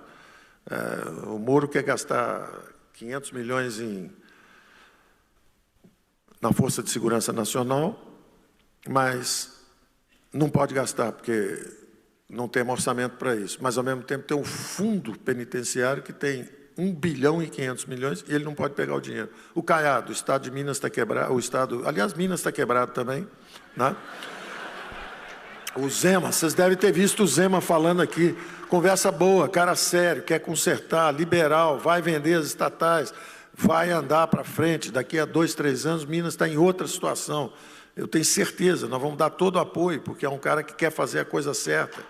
o Moro quer gastar 500 milhões na Força de Segurança Nacional, mas não pode gastar, porque não tem orçamento para isso, mas, ao mesmo tempo, tem um fundo penitenciário que tem 1 bilhão e 500 milhões e ele não pode pegar o dinheiro. O Caiado, o Estado de Minas está quebrado, aliás, Minas está quebrado também, né? O Zema, vocês devem ter visto o Zema falando aqui, conversa boa, cara sério, quer consertar, liberal, vai vender as estatais, vai andar para frente, daqui a 2, 3 anos, Minas está em outra situação. Eu tenho certeza, nós vamos dar todo o apoio, porque é um cara que quer fazer a coisa certa.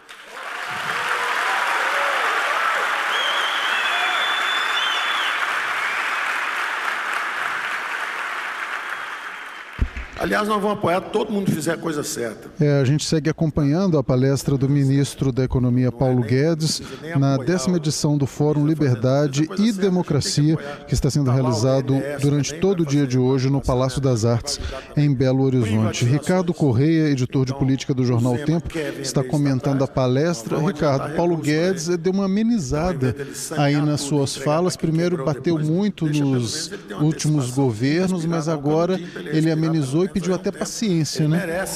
Aliás, nós vamos apoiar todo mundo que fizer a coisa certa. A gente segue acompanhando a palestra do ministro da Economia, Paulo Guedes, na 10ª edição do Fórum Liberdade e Democracia, que está sendo realizado durante todo o dia de hoje no Palácio das Artes, em Belo Horizonte. Ricardo Correia, editor de política do jornal O Tempo, está comentando a palestra. Ricardo, Paulo Guedes deu uma amenizada aí nas suas falas. Primeiro bateu muito nos últimos governos, mas agora ele amenizou e pediu até paciência, né?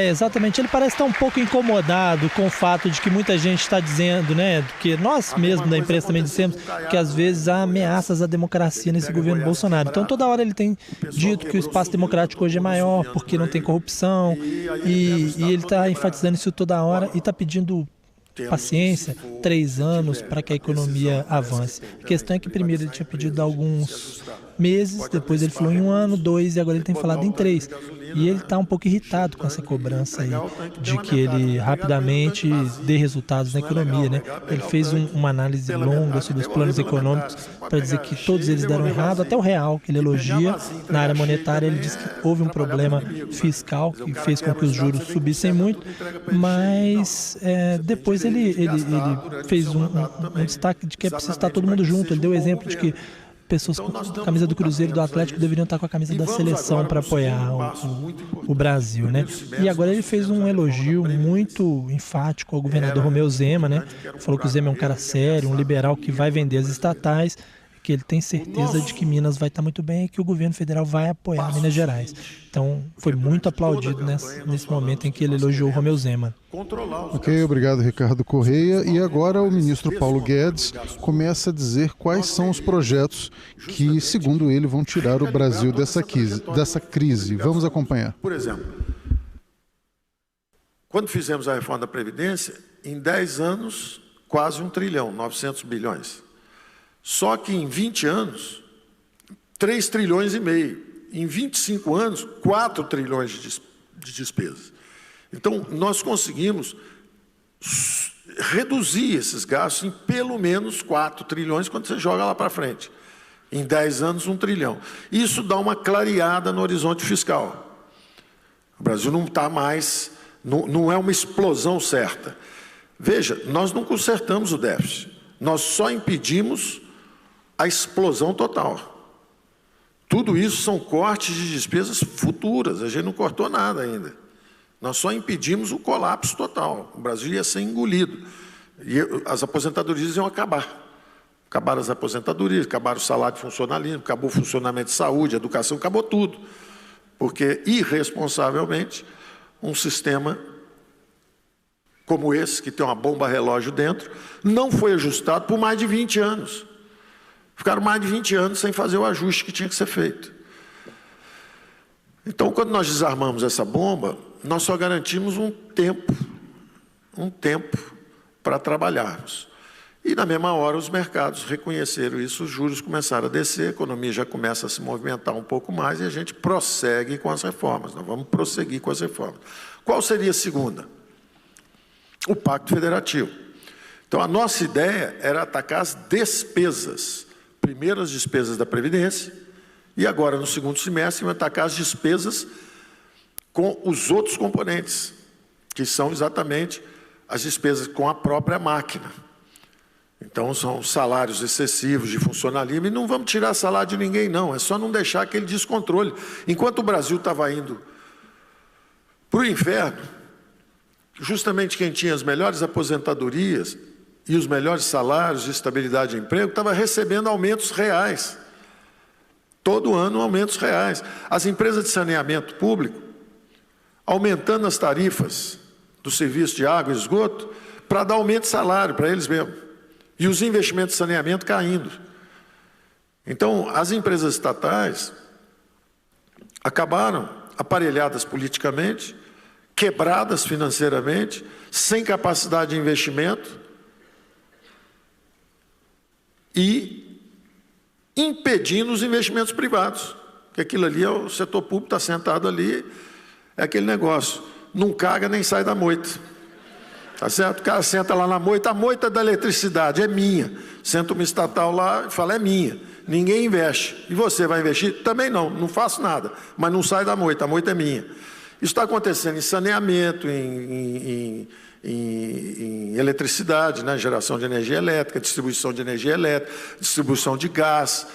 Exatamente. Ele parece estar um pouco incomodado com o fato de que muita gente está dizendo, né, que nós mesmos da imprensa também dissemos que às vezes há ameaças à democracia nesse governo Bolsonaro. Então toda hora ele tem dito que o espaço democrático hoje é maior porque não tem corrupção e ele está enfatizando isso toda hora e está pedindo paciência, 3 anos para que a economia avance. A questão é que primeiro ele tinha pedido alguns meses, depois ele falou em 1 ano, 2 e agora ele tem falado em 3. E ele está um pouco irritado com essa cobrança aí de que ele rapidamente dê resultados na economia, né? Ele fez uma análise longa sobre os planos econômicos para dizer que todos eles deram errado, até o real, que ele elogia. Na área monetária ele diz que houve um problema fiscal que fez com que os juros subissem muito, mas depois ele fez um destaque de que é preciso estar todo mundo junto. Ele deu o exemplo de que pessoas com a camisa do Cruzeiro e do Atlético deveriam estar com a camisa da seleção para apoiar o Brasil, né? E agora ele fez um elogio muito enfático ao governador Romeu Zema, né? Falou que o Zema é um cara sério, um liberal que vai vender as estatais, que ele tem certeza de que Minas vai estar muito bem e que o governo federal vai apoiar Minas Gerais. Então, foi muito aplaudido nesse momento em que ele elogiou o Romeu Zema. Ok, obrigado, Ricardo Correia. E agora o ministro Paulo Guedes começa a dizer quais são os projetos que, segundo ele, vão tirar o Brasil dessa crise. Vamos acompanhar. Por exemplo, quando fizemos a reforma da Previdência, em 10 anos, quase 1 trilhão, 900 bilhões. Só que em 20 anos, 3 trilhões e meio. Em 25 anos, 4 trilhões de despesas. Então, nós conseguimos reduzir esses gastos em pelo menos 4 trilhões quando você joga lá para frente. Em 10 anos, 1 trilhão. Isso dá uma clareada no horizonte fiscal. O Brasil não está mais, não é uma explosão certa. Veja, nós não consertamos o déficit. Nós só impedimos a explosão total. Tudo isso são cortes de despesas futuras, a gente não cortou nada ainda. Nós só impedimos o colapso total. O Brasil ia ser engolido. E as aposentadorias iam acabar. Acabaram as aposentadorias, acabaram o salário de funcionalismo, acabou o funcionamento de saúde, educação, acabou tudo. Porque, irresponsavelmente, um sistema como esse, que tem uma bomba relógio dentro, não foi ajustado por mais de 20 anos. Ficaram mais de 20 anos sem fazer o ajuste que tinha que ser feito. Então, quando nós desarmamos essa bomba, nós só garantimos um tempo para trabalharmos. E, na mesma hora, os mercados reconheceram isso, os juros começaram a descer, a economia já começa a se movimentar um pouco mais e a gente prossegue com as reformas. Nós vamos prosseguir com as reformas. Qual seria a segunda? O Pacto Federativo. Então, a nossa ideia era atacar as despesas. Primeiro, as despesas da Previdência e agora, no segundo semestre, vamos atacar as despesas com os outros componentes, que são exatamente as despesas com a própria máquina. Então, são salários excessivos de funcionalismo, e não vamos tirar salário de ninguém, não, é só não deixar aquele descontrole. Enquanto o Brasil estava indo para o inferno, justamente quem tinha as melhores aposentadorias e os melhores salários de estabilidade de emprego estava recebendo aumentos reais. Todo ano, aumentos reais. As empresas de saneamento público aumentando as tarifas do serviço de água e esgoto para dar aumento de salário para eles mesmos. E os investimentos de saneamento caindo. Então, as empresas estatais acabaram aparelhadas politicamente, quebradas financeiramente, sem capacidade de investimento e impedindo os investimentos privados. Porque aquilo ali, o setor público está sentado ali, é aquele negócio, não caga nem sai da moita. Tá certo? O cara senta lá na moita, a moita da eletricidade é minha. Senta uma estatal lá e fala, é minha. Ninguém investe. E você vai investir? Também não, não faço nada. Mas não sai da moita, a moita é minha. Isso está acontecendo em saneamento, em eletricidade, né? Geração de energia elétrica, distribuição de energia elétrica, distribuição de gás.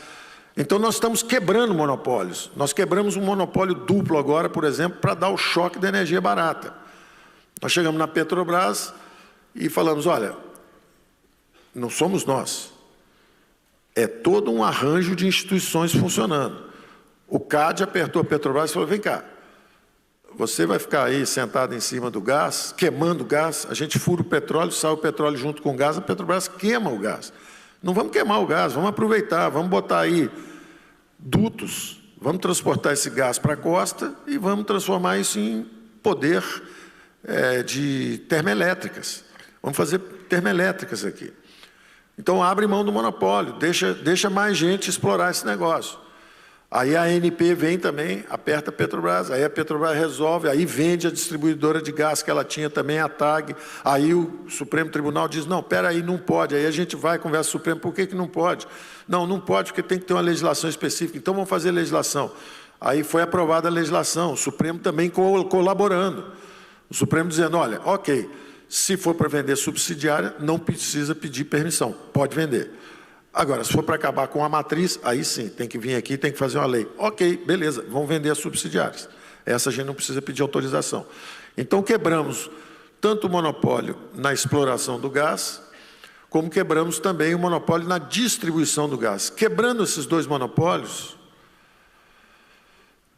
Então, nós estamos quebrando monopólios. Nós quebramos um monopólio duplo agora, por exemplo, para dar o choque da energia barata. Nós chegamos na Petrobras e falamos, olha, não somos nós, é todo um arranjo de instituições funcionando. O CAD apertou a Petrobras e falou, vem cá, você vai ficar aí sentado em cima do gás, queimando gás, a gente fura o petróleo, sai o petróleo junto com o gás, a Petrobras queima o gás. Não vamos queimar o gás, vamos aproveitar, vamos botar aí dutos, vamos transportar esse gás para a costa e vamos transformar isso em poder de termoelétricas. Vamos fazer termoelétricas aqui. Então, abre mão do monopólio, deixa mais gente explorar esse negócio. Aí a ANP vem também, aperta a Petrobras, aí a Petrobras resolve, aí vende a distribuidora de gás que ela tinha também, a TAG, aí o Supremo Tribunal diz, não, espera aí, não pode, aí a gente vai, conversa com o Supremo, por que não pode? Não, não pode, porque tem que ter uma legislação específica, então vamos fazer legislação. Aí foi aprovada a legislação, o Supremo também colaborando. O Supremo dizendo, olha, ok, se for para vender subsidiária, não precisa pedir permissão, pode vender. Agora, se for para acabar com a matriz, aí sim, tem que vir aqui, tem que fazer uma lei. Ok, beleza, vão vender as subsidiárias. Essa a gente não precisa pedir autorização. Então, quebramos tanto o monopólio na exploração do gás, como quebramos também o monopólio na distribuição do gás. Quebrando esses dois monopólios,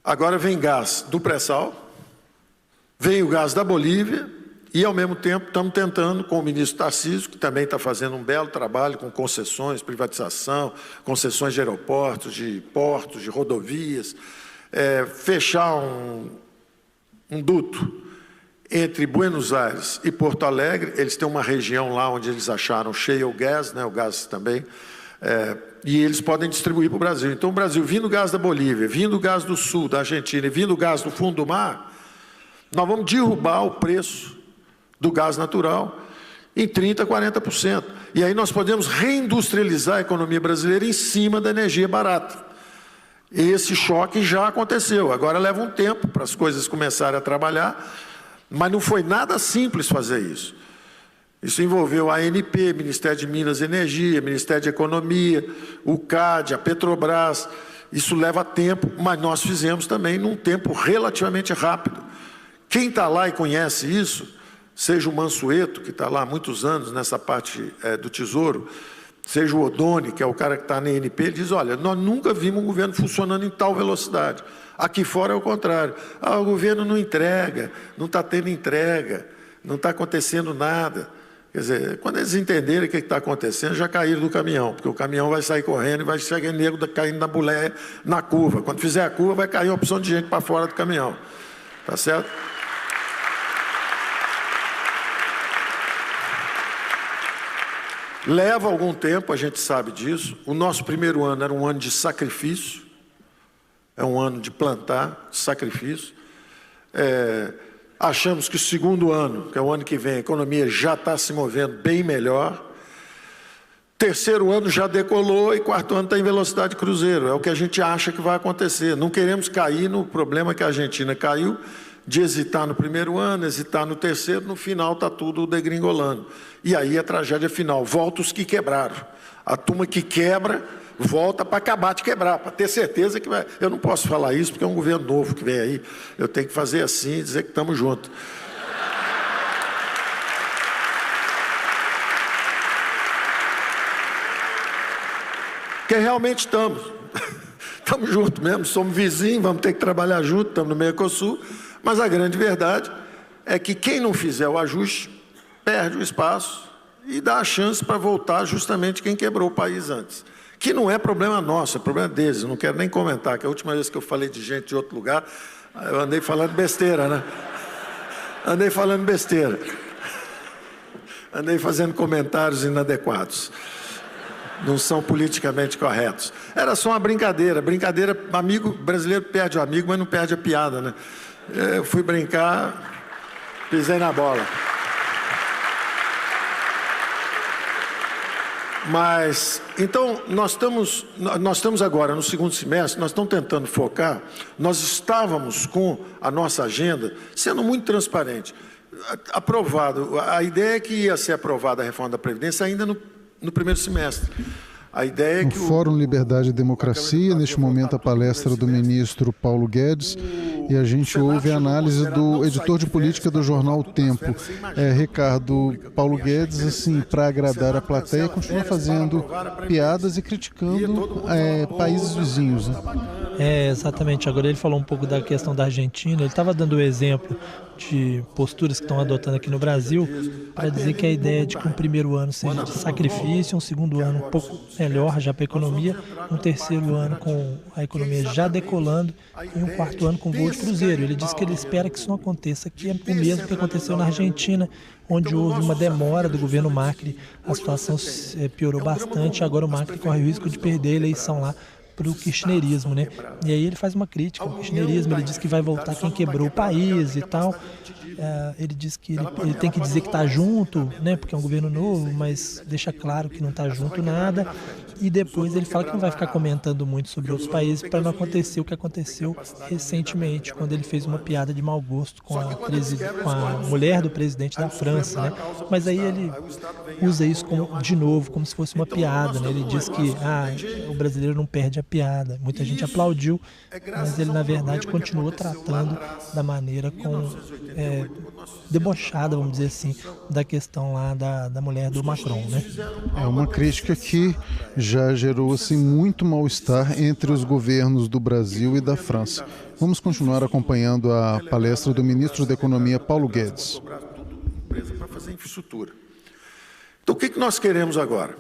agora vem gás do pré-sal, vem o gás da Bolívia e, ao mesmo tempo, estamos tentando, com o ministro Tarcísio, que também está fazendo um belo trabalho com concessões, privatização, concessões de aeroportos, de portos, de rodovias, fechar um duto entre Buenos Aires e Porto Alegre. Eles têm uma região lá onde eles acharam shale gas, né, o gás também, e eles podem distribuir para o Brasil. Então, o Brasil, vindo o gás da Bolívia, vindo o gás do Sul, da Argentina, e vindo o gás do fundo do mar, nós vamos derrubar o preço do gás natural em 30%, 40%. E aí nós podemos reindustrializar a economia brasileira em cima da energia barata. Esse choque já aconteceu. Agora leva um tempo para as coisas começarem a trabalhar, mas não foi nada simples fazer isso. Isso envolveu a ANP, Ministério de Minas e Energia, Ministério de Economia, o CAD, a Petrobras. Isso leva tempo, mas nós fizemos também num tempo relativamente rápido. Quem está lá e conhece isso, seja o Mansueto, que está lá há muitos anos nessa parte do Tesouro, seja o Odoni, que é o cara que está na ANP, ele diz, olha, nós nunca vimos um governo funcionando em tal velocidade. Aqui fora é o contrário. O governo não entrega, não está tendo entrega, não está acontecendo nada. Quer dizer, quando eles entenderem o que está acontecendo, já caíram do caminhão, porque o caminhão vai sair correndo e vai chegar nego caindo na boleia, na curva. Quando fizer a curva, vai cair uma opção de gente para fora do caminhão. Tá certo? Leva algum tempo, a gente sabe disso. O nosso primeiro ano era um ano de sacrifício, é um ano de plantar, sacrifício. Achamos que o segundo ano, que é o ano que vem, a economia já está se movendo bem melhor. Terceiro ano já decolou e quarto ano está em velocidade cruzeiro. É o que a gente acha que vai acontecer. Não queremos cair no problema que a Argentina caiu, de hesitar no primeiro ano, hesitar no terceiro, no final está tudo degringolando. E aí a tragédia final, volta os que quebraram. A turma que quebra, volta para acabar de quebrar, para ter certeza que vai... Eu não posso falar isso porque é um governo novo que vem aí. Eu tenho que fazer assim e dizer que estamos juntos. Porque realmente estamos. Estamos juntos mesmo, somos vizinhos, vamos ter que trabalhar juntos, estamos no Mercosul. Mas a grande verdade é que quem não fizer o ajuste perde o espaço e dá a chance para voltar justamente quem quebrou o país antes. Que não é problema nosso, é problema deles. Eu não quero nem comentar, que a última vez que eu falei de gente de outro lugar, eu andei falando besteira, né? Andei falando besteira. Andei fazendo comentários inadequados. Não são politicamente corretos. Era só uma brincadeira. Brincadeira, amigo brasileiro perde o amigo, mas não perde a piada, né? Eu fui brincar, pisei na bola. Mas, então, nós estamos agora no segundo semestre, nós estamos tentando focar, nós estávamos com a nossa agenda sendo muito transparente. Aprovado, a ideia é que ia ser aprovada a reforma da Previdência ainda no primeiro semestre. A ideia é que no Fórum Liberdade e Democracia, neste momento a palestra do ministro Paulo Guedes, e a gente ouve a análise do editor de política do jornal O Tempo, Ricardo. Paulo Guedes, assim, para agradar a plateia, continua fazendo piadas e criticando países vizinhos, né? Exatamente. Agora ele falou um pouco da questão da Argentina, ele estava dando o exemplo de posturas que estão adotando aqui no Brasil, para dizer que a ideia de que um primeiro ano seja de sacrifício, um segundo ano um pouco melhor já para a economia, um terceiro ano com a economia já decolando e um quarto ano com voo de cruzeiro. Ele disse que ele espera que isso não aconteça, que é o mesmo que aconteceu na Argentina, onde houve uma demora do governo Macri, a situação piorou bastante, agora o Macri corre o risco de perder a eleição lá para o kirchnerismo, né? E aí ele faz uma crítica ao kirchnerismo, ele diz que vai voltar quem quebrou o país e tal. Ele diz que ele tem que dizer que está junto, né? Porque é um governo novo, mas deixa claro que não está junto nada. E depois ele fala que não vai ficar comentando muito sobre outros países para não acontecer o que aconteceu recentemente, quando ele fez uma piada de mau gosto com a mulher do presidente da França, né? Mas aí ele usa isso de novo, como se fosse uma piada, né? Ele diz que o brasileiro não perde a piada. Muita gente aplaudiu, mas ele, na verdade, continuou tratando da maneira debochada, vamos dizer assim, da questão lá da mulher do Macron, né? É uma crítica que já gerou assim, muito mal-estar entre os governos do Brasil e da França. Vamos continuar acompanhando a palestra do ministro da Economia, Paulo Guedes. Para fazer infraestrutura. Então, o que nós queremos agora?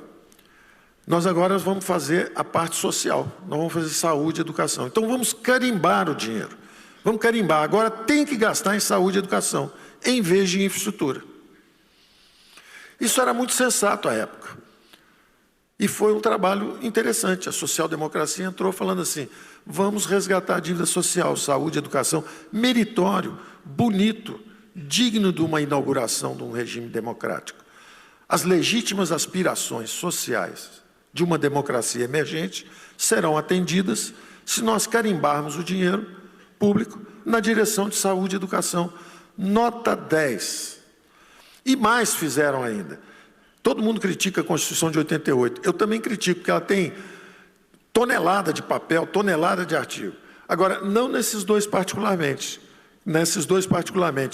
Nós agora vamos fazer a parte social, nós vamos fazer saúde e educação. Então, vamos carimbar o dinheiro. Vamos carimbar. Agora tem que gastar em saúde e educação, em vez de infraestrutura. Isso era muito sensato à época. E foi um trabalho interessante. A social-democracia entrou falando assim, vamos resgatar a dívida social, saúde, educação, meritório, bonito, digno de uma inauguração de um regime democrático. As legítimas aspirações sociais de uma democracia emergente serão atendidas se nós carimbarmos o dinheiro público na direção de saúde e educação. Nota 10. E mais fizeram ainda. Todo mundo critica a Constituição de 88. Eu também critico, porque ela tem tonelada de papel, tonelada de artigo. Agora, não nesses dois particularmente.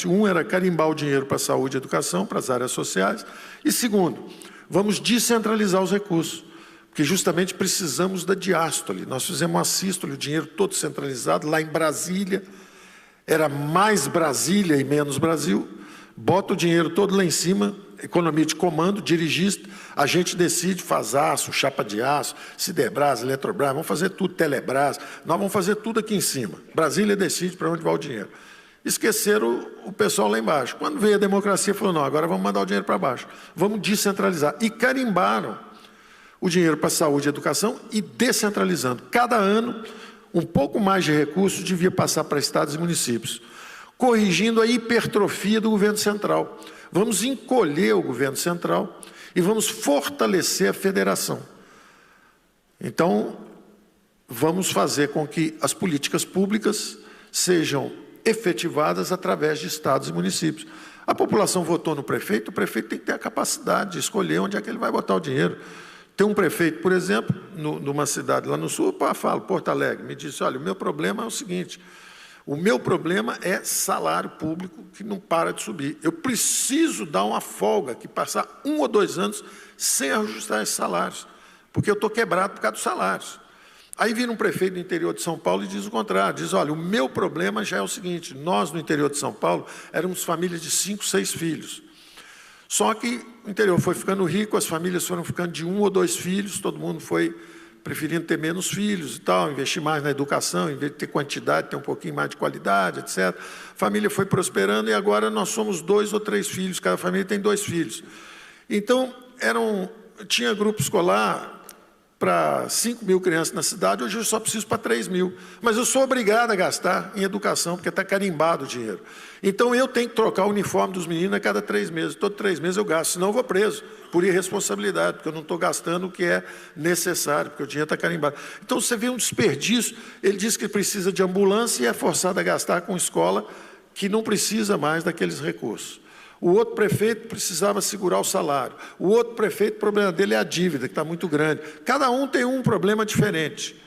Um era carimbar o dinheiro para a saúde e educação, para as áreas sociais. E segundo, vamos descentralizar os recursos, porque justamente precisamos da diástole. Nós fizemos uma sístole, o dinheiro todo centralizado, lá em Brasília. Era mais Brasília e menos Brasil. Bota o dinheiro todo lá em cima, economia de comando, dirigista, a gente decide, faz aço, chapa de aço, Siderbras, Eletrobras, vamos fazer tudo, Telebrás, nós vamos fazer tudo aqui em cima. Brasília decide para onde vai o dinheiro. esqueceram o pessoal lá embaixo. Quando veio a democracia, falou, não, agora vamos mandar o dinheiro para baixo, vamos descentralizar. E carimbaram o dinheiro para saúde e educação e descentralizando. Cada ano, um pouco mais de recursos devia passar para estados e municípios, corrigindo a hipertrofia do governo central. Vamos encolher o governo central e vamos fortalecer a federação. Então, vamos fazer com que as políticas públicas sejam efetivadas através de estados e municípios. A população votou no prefeito, o prefeito tem que ter a capacidade de escolher onde é que ele vai botar o dinheiro. Tem um prefeito, por exemplo, numa cidade lá no sul, eu falo, Porto Alegre, me disse, olha, o meu problema é o seguinte, o meu problema é salário público que não para de subir. Eu preciso dar uma folga, que passar 1 ou 2 anos sem ajustar esses salários, porque eu estou quebrado por causa dos salários. Aí vira um prefeito do interior de São Paulo e diz o contrário, diz, olha, o meu problema já é o seguinte, nós no interior de São Paulo éramos famílias de 5, 6 filhos. Só que o interior foi ficando rico, as famílias foram ficando de 1 ou 2 filhos, todo mundo foi preferindo ter menos filhos e tal, investir mais na educação, em vez de ter quantidade, ter um pouquinho mais de qualidade, etc. A família foi prosperando e agora nós somos 2 ou 3 filhos, cada família tem 2 filhos. Então, tinha grupo escolar para 5 mil crianças na cidade, hoje eu só preciso para 3 mil. Mas eu sou obrigado a gastar em educação, porque está carimbado o dinheiro. Então eu tenho que trocar o uniforme dos meninos a cada 3 meses. Todo 3 meses eu gasto, senão eu vou preso, por irresponsabilidade, porque eu não estou gastando o que é necessário, porque o dinheiro está carimbado. Então você vê um desperdício, ele diz que precisa de ambulância e é forçado a gastar com escola que não precisa mais daqueles recursos. O outro prefeito precisava segurar o salário. O outro prefeito, o problema dele é a dívida, que está muito grande. Cada um tem um problema diferente.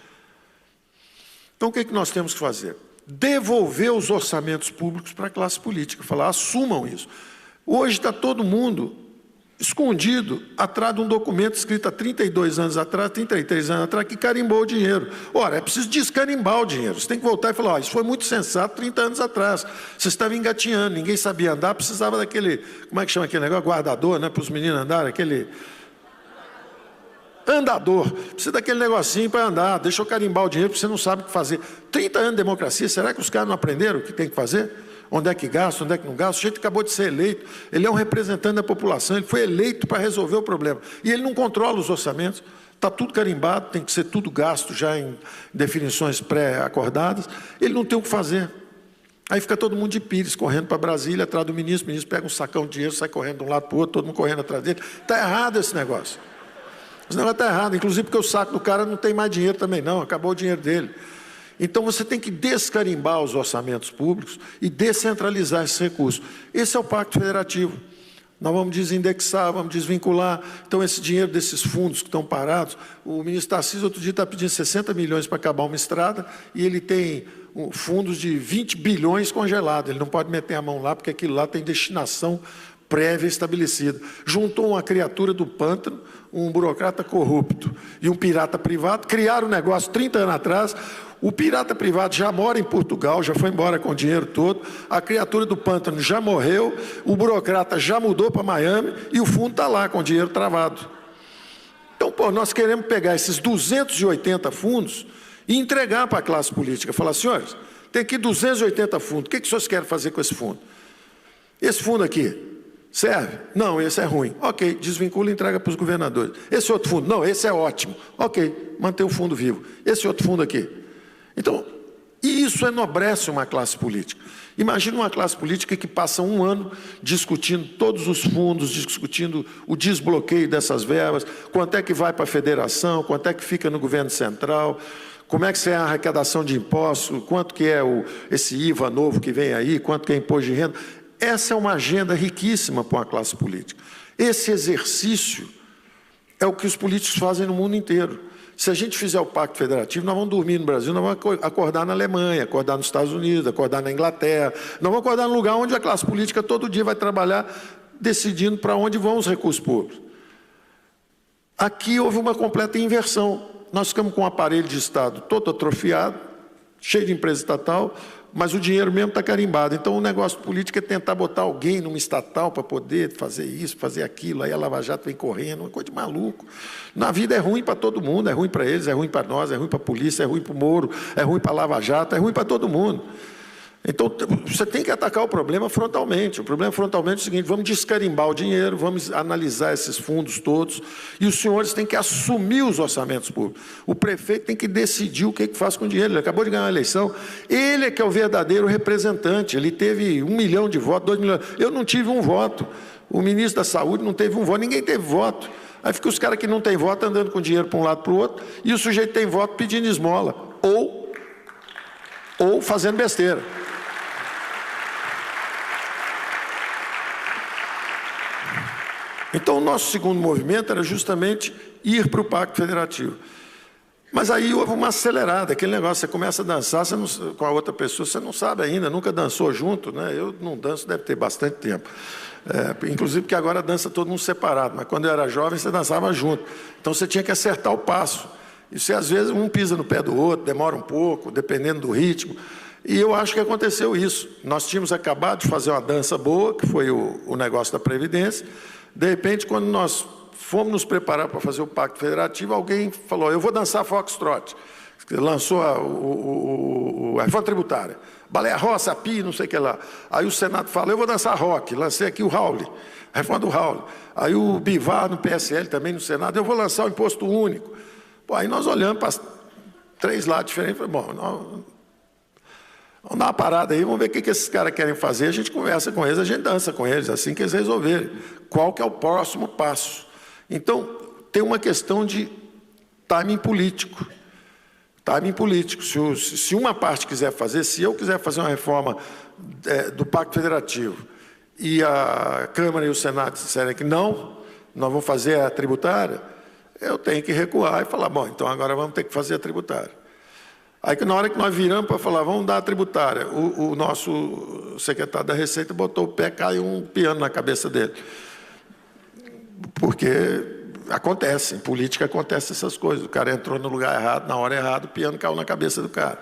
Então, o que é que nós temos que fazer? Devolver os orçamentos públicos para a classe política. Falar, assumam isso. Hoje está todo mundo escondido atrás de um documento escrito há 32 anos atrás, 33 anos atrás, que carimbou o dinheiro. Ora, é preciso descarimbar o dinheiro. Você tem que voltar e falar, isso foi muito sensato 30 anos atrás. Você estava engatinhando, ninguém sabia andar, precisava daquele, como é que chama aquele negócio? Guardador, né? Para os meninos andarem, aquele andador. Precisa daquele negocinho para andar, deixa eu carimbar o dinheiro, porque você não sabe o que fazer. 30 anos de democracia, será que os caras não aprenderam o que tem que fazer? Onde é que gasta, onde é que não gasta? O sujeito acabou de ser eleito, ele é um representante da população, ele foi eleito para resolver o problema. E ele não controla os orçamentos, está tudo carimbado, tem que ser tudo gasto já em definições pré-acordadas, ele não tem o que fazer. Aí fica todo mundo de pires, correndo para Brasília, atrás do ministro, o ministro pega um sacão de dinheiro, sai correndo de um lado para o outro, todo mundo correndo atrás dele. Está errado esse negócio. Esse negócio está errado, inclusive porque o saco do cara não tem mais dinheiro também não, acabou o dinheiro dele. Então, você tem que descarimbar os orçamentos públicos e descentralizar esses recursos. Esse é o Pacto Federativo. Nós vamos desindexar, vamos desvincular. Então, esse dinheiro desses fundos que estão parados, o ministro Tarcísio, outro dia, está pedindo 60 milhões para acabar uma estrada e ele tem fundos de 20 bilhões congelados. Ele não pode meter a mão lá, porque aquilo lá tem destinação prévia estabelecida. Juntou uma criatura do pântano, um burocrata corrupto e um pirata privado, criaram um negócio 30 anos atrás. O pirata privado já mora em Portugal, já foi embora com o dinheiro todo, a criatura do pântano já morreu, o burocrata já mudou para Miami e o fundo está lá com o dinheiro travado. Então, nós queremos pegar esses 280 fundos e entregar para a classe política. Falar, senhores, tem aqui 280 fundos, o que vocês querem fazer com esse fundo? Esse fundo aqui serve? Não, esse é ruim. Ok, desvincula e entrega para os governadores. Esse outro fundo? Não, esse é ótimo. Ok, mantém o fundo vivo. Esse outro fundo aqui? Então, isso enobrece uma classe política. Imagina uma classe política que passa um ano discutindo todos os fundos, discutindo o desbloqueio dessas verbas, quanto é que vai para a federação, quanto é que fica no governo central, como é que é a arrecadação de impostos, quanto que é esse IVA novo que vem aí, quanto que é imposto de renda. Essa é uma agenda riquíssima para uma classe política. Esse exercício é o que os políticos fazem no mundo inteiro. Se a gente fizer o Pacto Federativo, nós vamos dormir no Brasil, nós vamos acordar na Alemanha, acordar nos Estados Unidos, acordar na Inglaterra, nós vamos acordar num lugar onde a classe política todo dia vai trabalhar decidindo para onde vão os recursos públicos. Aqui houve uma completa inversão. Nós ficamos com um aparelho de Estado todo atrofiado, cheio de empresa estatal, mas o dinheiro mesmo está carimbado. Então, o negócio político é tentar botar alguém numa estatal para poder fazer isso, fazer aquilo, aí a Lava Jato vem correndo, uma coisa de maluco. Na vida é ruim para todo mundo, é ruim para eles, é ruim para nós, é ruim para a polícia, é ruim para o Moro, é ruim para a Lava Jato, é ruim para todo mundo. Então, você tem que atacar o problema frontalmente. O problema frontalmente é o seguinte: vamos descarimbar o dinheiro, vamos analisar esses fundos todos, e os senhores têm que assumir os orçamentos públicos. O prefeito tem que decidir o que faz com o dinheiro. Ele acabou de ganhar a eleição, ele é que é o verdadeiro representante. Ele teve 1 milhão de votos, 2 milhões. Eu não tive um voto. O ministro da Saúde não teve um voto, ninguém teve voto. Aí fica os caras que não têm voto andando com dinheiro para um lado para o outro, e o sujeito tem voto pedindo esmola, ou fazendo besteira. Então, o nosso segundo movimento era justamente ir para o Pacto Federativo. Mas aí houve uma acelerada, aquele negócio, você começa a dançar com a outra pessoa, você não sabe ainda, nunca dançou junto, né? Eu não danço, deve ter bastante tempo. Inclusive porque agora dança todo mundo separado, mas quando eu era jovem você dançava junto. Então você tinha que acertar o passo. E você, às vezes, um pisa no pé do outro, demora um pouco, dependendo do ritmo. E eu acho que aconteceu isso. Nós tínhamos acabado de fazer uma dança boa, que foi o negócio da Previdência. De repente, quando nós fomos nos preparar para fazer o Pacto Federativo, alguém falou: eu vou dançar Foxtrot. Lançou a reforma tributária. Baleia Roça, a PI, não sei o que lá. Aí o Senado fala: eu vou dançar rock. Lancei aqui o Raul, a reforma do Raul. Aí o Bivar, no PSL, também no Senado: eu vou lançar o imposto único. Pô, aí nós olhamos para 3 lados diferentes. Falei: bom, vamos dar uma parada aí, vamos ver o que esses caras querem fazer. A gente conversa com eles, a gente dança com eles, assim que eles resolverem. Qual que é o próximo passo? Então, tem uma questão de timing político. Timing político. Se uma parte quiser fazer, se eu quiser fazer uma reforma do Pacto Federativo e a Câmara e o Senado disserem que não, nós vamos fazer a tributária, eu tenho que recuar e falar: bom, então agora vamos ter que fazer a tributária. Aí, na hora que nós viramos para falar, vamos dar a tributária, o nosso secretário da Receita botou o pé, caiu um piano na cabeça dele. Porque acontece, em política acontece essas coisas. O cara entrou no lugar errado, na hora errada, o piano caiu na cabeça do cara.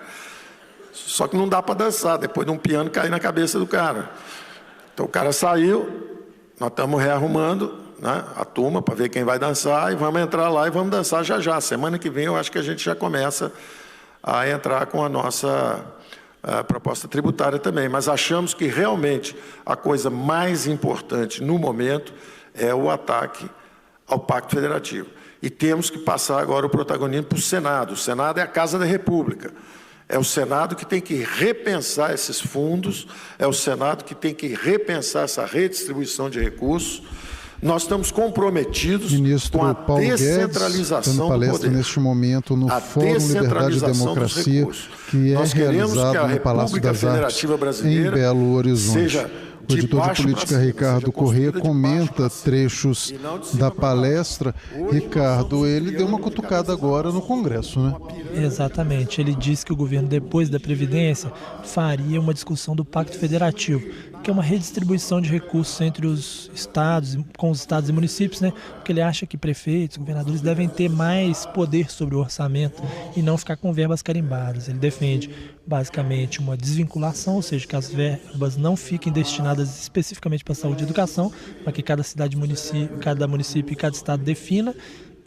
Só que não dá para dançar, depois de um piano cair na cabeça do cara. Então o cara saiu, nós estamos rearrumando, né, a turma para ver quem vai dançar, e vamos entrar lá e vamos dançar já já. Semana que vem eu acho que a gente já começa a entrar com a nossa proposta tributária também. Mas achamos que realmente a coisa mais importante no momento é o ataque ao Pacto Federativo. E temos que passar agora o protagonismo para o Senado. O Senado é a Casa da República. É o Senado que tem que repensar esses fundos, é o Senado que tem que repensar essa redistribuição de recursos. Nós estamos comprometidos Ministro com a Paulo descentralização Guedes, do poder. Neste momento no Fórum Liberdade e Democracia, que é realizado no Palácio das Artes, em Belo Horizonte. O editor de política Ricardo Corrêa comenta trechos da palestra. Ricardo, ele deu uma cutucada agora no Congresso, né? Exatamente. Ele disse que o governo, depois da Previdência, faria uma discussão do Pacto Federativo, que é uma redistribuição de recursos entre os estados, com os estados e municípios, né? Porque ele acha que prefeitos, governadores devem ter mais poder sobre o orçamento e não ficar com verbas carimbadas. Ele defende, basicamente, uma desvinculação, ou seja, que as verbas não fiquem destinadas especificamente para saúde e educação, mas que cada cidade, cada município e cada estado defina,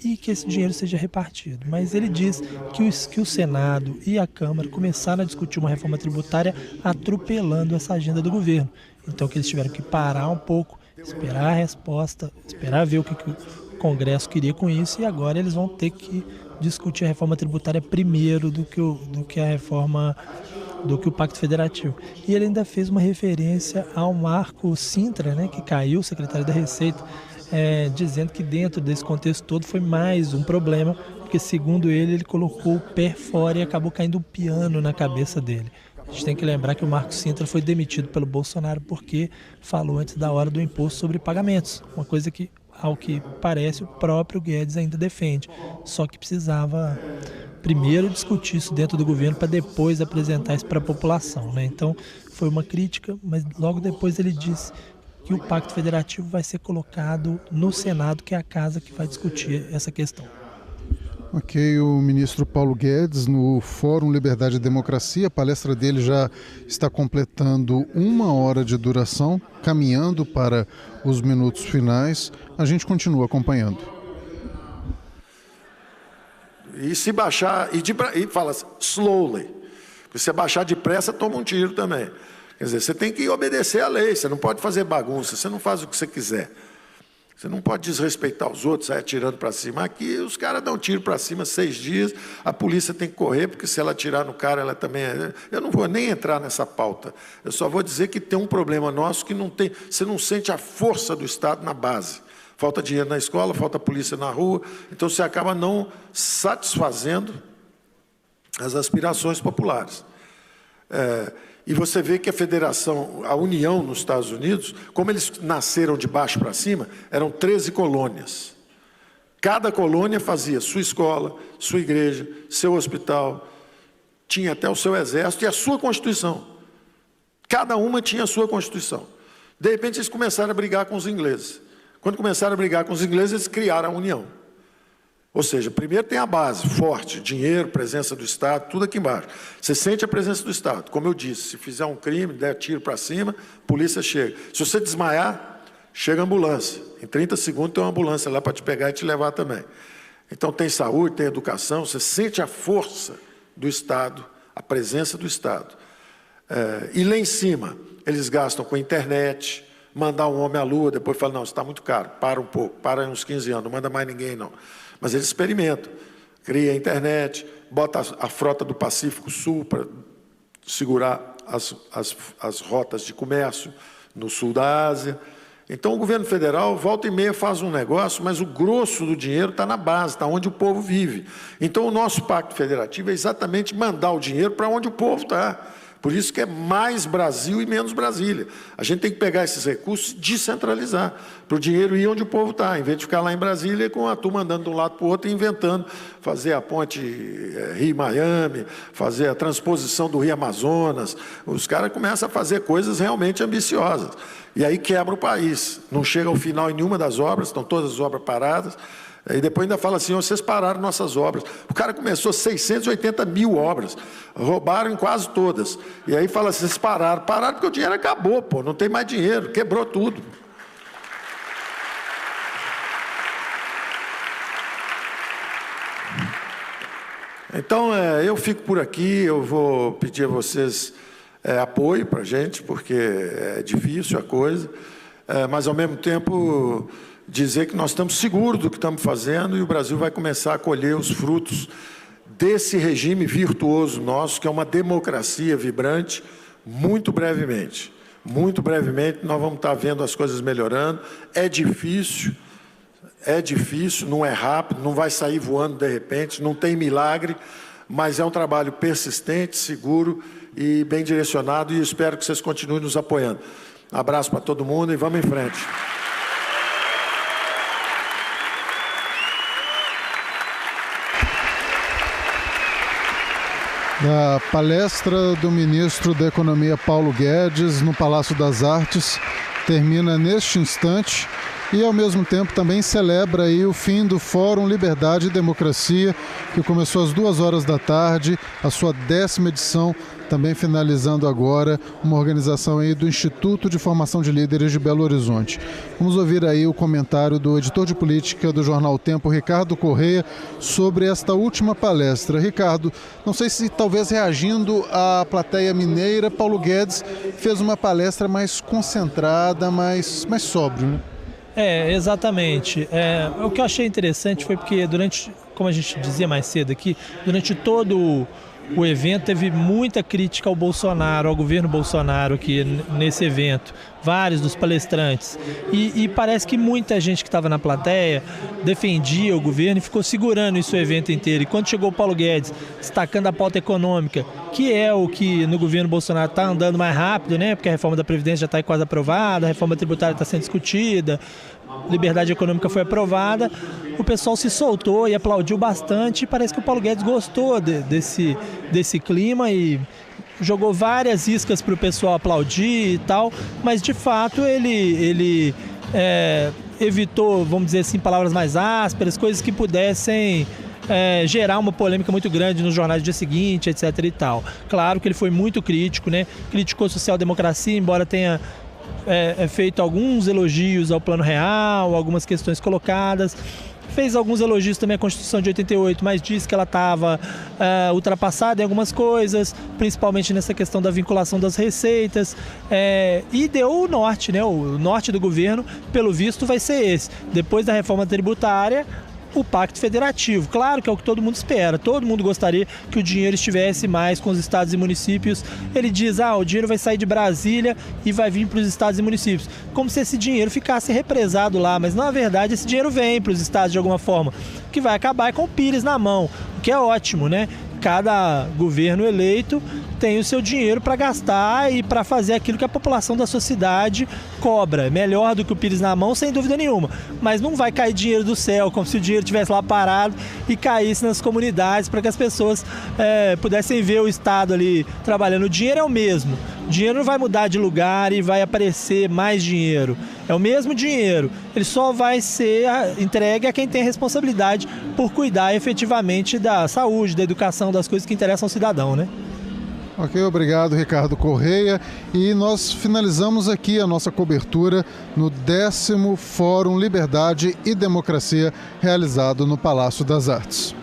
e que esse dinheiro seja repartido. Mas ele diz que o Senado e a Câmara começaram a discutir uma reforma tributária atropelando essa agenda do governo. Então que eles tiveram que parar um pouco, esperar a resposta, esperar ver o que o Congresso queria com isso, e agora eles vão ter que discutir a reforma tributária primeiro do que a reforma, do que o Pacto Federativo. E ele ainda fez uma referência ao Marco Sintra, né, que caiu, secretário da Receita, dizendo que dentro desse contexto todo foi mais um problema, porque segundo ele colocou o pé fora e acabou caindo um piano na cabeça dele. A gente tem que lembrar que o Marco Sintra foi demitido pelo Bolsonaro porque falou antes da hora do imposto sobre pagamentos, uma coisa que, ao que parece, o próprio Guedes ainda defende, só que precisava primeiro discutir isso dentro do governo para depois apresentar isso para a população, né? Então foi uma crítica, mas logo depois ele disse que o Pacto Federativo vai ser colocado no Senado, que é a casa que vai discutir essa questão. Ok, o ministro Paulo Guedes no Fórum Liberdade e Democracia, a palestra dele já está completando 1 hora de duração, caminhando para os minutos finais. A gente continua acompanhando. E se baixar, e fala slowly, Porque se você baixar depressa, toma um tiro também. Quer dizer, você tem que obedecer à lei, você não pode fazer bagunça, você não faz o que você quiser. Você não pode desrespeitar os outros, sair atirando para cima. Aqui os caras dão tiro para cima 6 dias, a polícia tem que correr, porque se ela atirar no cara, ela também é... Eu não vou nem entrar nessa pauta. Eu só vou dizer que tem um problema nosso que não tem... Você não sente a força do Estado na base. Falta dinheiro na escola, falta polícia na rua, então você acaba não satisfazendo as aspirações populares. E você vê que a federação, a União nos Estados Unidos, como eles nasceram de baixo para cima, eram 13 colônias. Cada colônia fazia sua escola, sua igreja, seu hospital, tinha até o seu exército e a sua Constituição. Cada uma tinha a sua Constituição. De repente, eles começaram a brigar com os ingleses. Quando começaram a brigar com os ingleses, eles criaram a União. Ou seja, primeiro tem a base forte, dinheiro, presença do Estado, tudo aqui embaixo. Você sente a presença do Estado. Como eu disse, se fizer um crime, der tiro para cima, a polícia chega. Se você desmaiar, chega a ambulância. Em 30 segundos tem uma ambulância lá para te pegar e te levar também. Então tem saúde, tem educação, você sente a força do Estado, a presença do Estado. E lá em cima, eles gastam com internet, mandar um homem à lua, depois fala, não, isso está muito caro, para um pouco, para uns 15 anos, não manda mais ninguém não. Mas eles experimentam, cria a internet, bota a frota do Pacífico Sul para segurar as rotas de comércio no sul da Ásia. Então o governo federal, volta e meia, faz um negócio, mas o grosso do dinheiro está na base, está onde o povo vive. Então o nosso pacto federativo é exatamente mandar o dinheiro para onde o povo está. Por isso que é mais Brasil e menos Brasília. A gente tem que pegar esses recursos e descentralizar, para o dinheiro ir onde o povo está, em vez de ficar lá em Brasília com a turma andando de um lado para o outro e inventando, fazer a ponte Rio-Miami, fazer a transposição do Rio Amazonas. Os caras começam a fazer coisas realmente ambiciosas. E aí quebra o país. Não chega ao final em nenhuma das obras, estão todas as obras paradas. E depois ainda fala assim, vocês pararam nossas obras. O cara começou 680 mil obras, roubaram em quase todas. E aí fala assim, vocês pararam. Pararam porque o dinheiro acabou, pô, não tem mais dinheiro, quebrou tudo. Então, eu fico por aqui, eu vou pedir a vocês apoio para a gente, porque é difícil a coisa, mas ao mesmo tempo... dizer que nós estamos seguros do que estamos fazendo e o Brasil vai começar a colher os frutos desse regime virtuoso nosso, que é uma democracia vibrante, muito brevemente. Muito brevemente nós vamos estar vendo as coisas melhorando. É difícil, não é rápido, não vai sair voando de repente, não tem milagre, mas é um trabalho persistente, seguro e bem direcionado e espero que vocês continuem nos apoiando. Abraço para todo mundo e vamos em frente. Da palestra do ministro da Economia Paulo Guedes no Palácio das Artes termina neste instante e ao mesmo tempo também celebra aí o fim do Fórum Liberdade e Democracia, que começou às 14h, a sua 10ª edição, também finalizando agora, uma organização aí do Instituto de Formação de Líderes de Belo Horizonte. Vamos ouvir aí o comentário do editor de política do jornal O Tempo, Ricardo Correia, sobre esta última palestra. Ricardo, não sei se talvez reagindo à plateia mineira, Paulo Guedes fez uma palestra mais concentrada, mais sóbrio, né? Exatamente. O que eu achei interessante foi porque como a gente dizia mais cedo aqui, durante todo o evento teve muita crítica ao Bolsonaro, ao governo Bolsonaro aqui nesse evento, vários dos palestrantes. E parece que muita gente que estava na plateia defendia o governo e ficou segurando isso o evento inteiro. E quando chegou o Paulo Guedes, destacando a pauta econômica, que é o que no governo Bolsonaro está andando mais rápido, né? Porque a reforma da Previdência já está quase aprovada, a reforma tributária está sendo discutida, liberdade econômica foi aprovada, o pessoal se soltou e aplaudiu bastante, e parece que o Paulo Guedes gostou desse clima e jogou várias iscas para o pessoal aplaudir e tal, mas de fato ele evitou, vamos dizer assim, palavras mais ásperas, coisas que pudessem gerar uma polêmica muito grande nos jornais do dia seguinte, etc. e tal. Claro que ele foi muito crítico, né? Criticou a social-democracia, embora tenha feito alguns elogios ao Plano Real, algumas questões colocadas. fez alguns elogios também à Constituição de 88, mas disse que ela estava ultrapassada em algumas coisas, principalmente nessa questão da vinculação das receitas, e deu o norte, né? O norte do governo, pelo visto, vai ser esse. Depois da reforma tributária, o Pacto Federativo. Claro que é o que todo mundo espera, todo mundo gostaria que o dinheiro estivesse mais com os estados e municípios. Ele diz, o dinheiro vai sair de Brasília e vai vir para os estados e municípios, como se esse dinheiro ficasse represado lá, mas na verdade esse dinheiro vem para os estados de alguma forma, que vai acabar com o Pires na mão, o que é ótimo, né? Cada governo eleito tem o seu dinheiro para gastar e para fazer aquilo que a população da sua cidade cobra. Melhor do que o Pires na mão, sem dúvida nenhuma. Mas não vai cair dinheiro do céu, como se o dinheiro estivesse lá parado e caísse nas comunidades para que as pessoas pudessem ver o Estado ali trabalhando. O dinheiro é o mesmo. O dinheiro não vai mudar de lugar e vai aparecer mais dinheiro. É o mesmo dinheiro. Ele só vai ser entregue a quem tem a responsabilidade por cuidar efetivamente da saúde, da educação, das coisas que interessam ao cidadão, né? Ok, obrigado, Ricardo Correia. E nós finalizamos aqui a nossa cobertura no 10º Fórum Liberdade e Democracia, realizado no Palácio das Artes.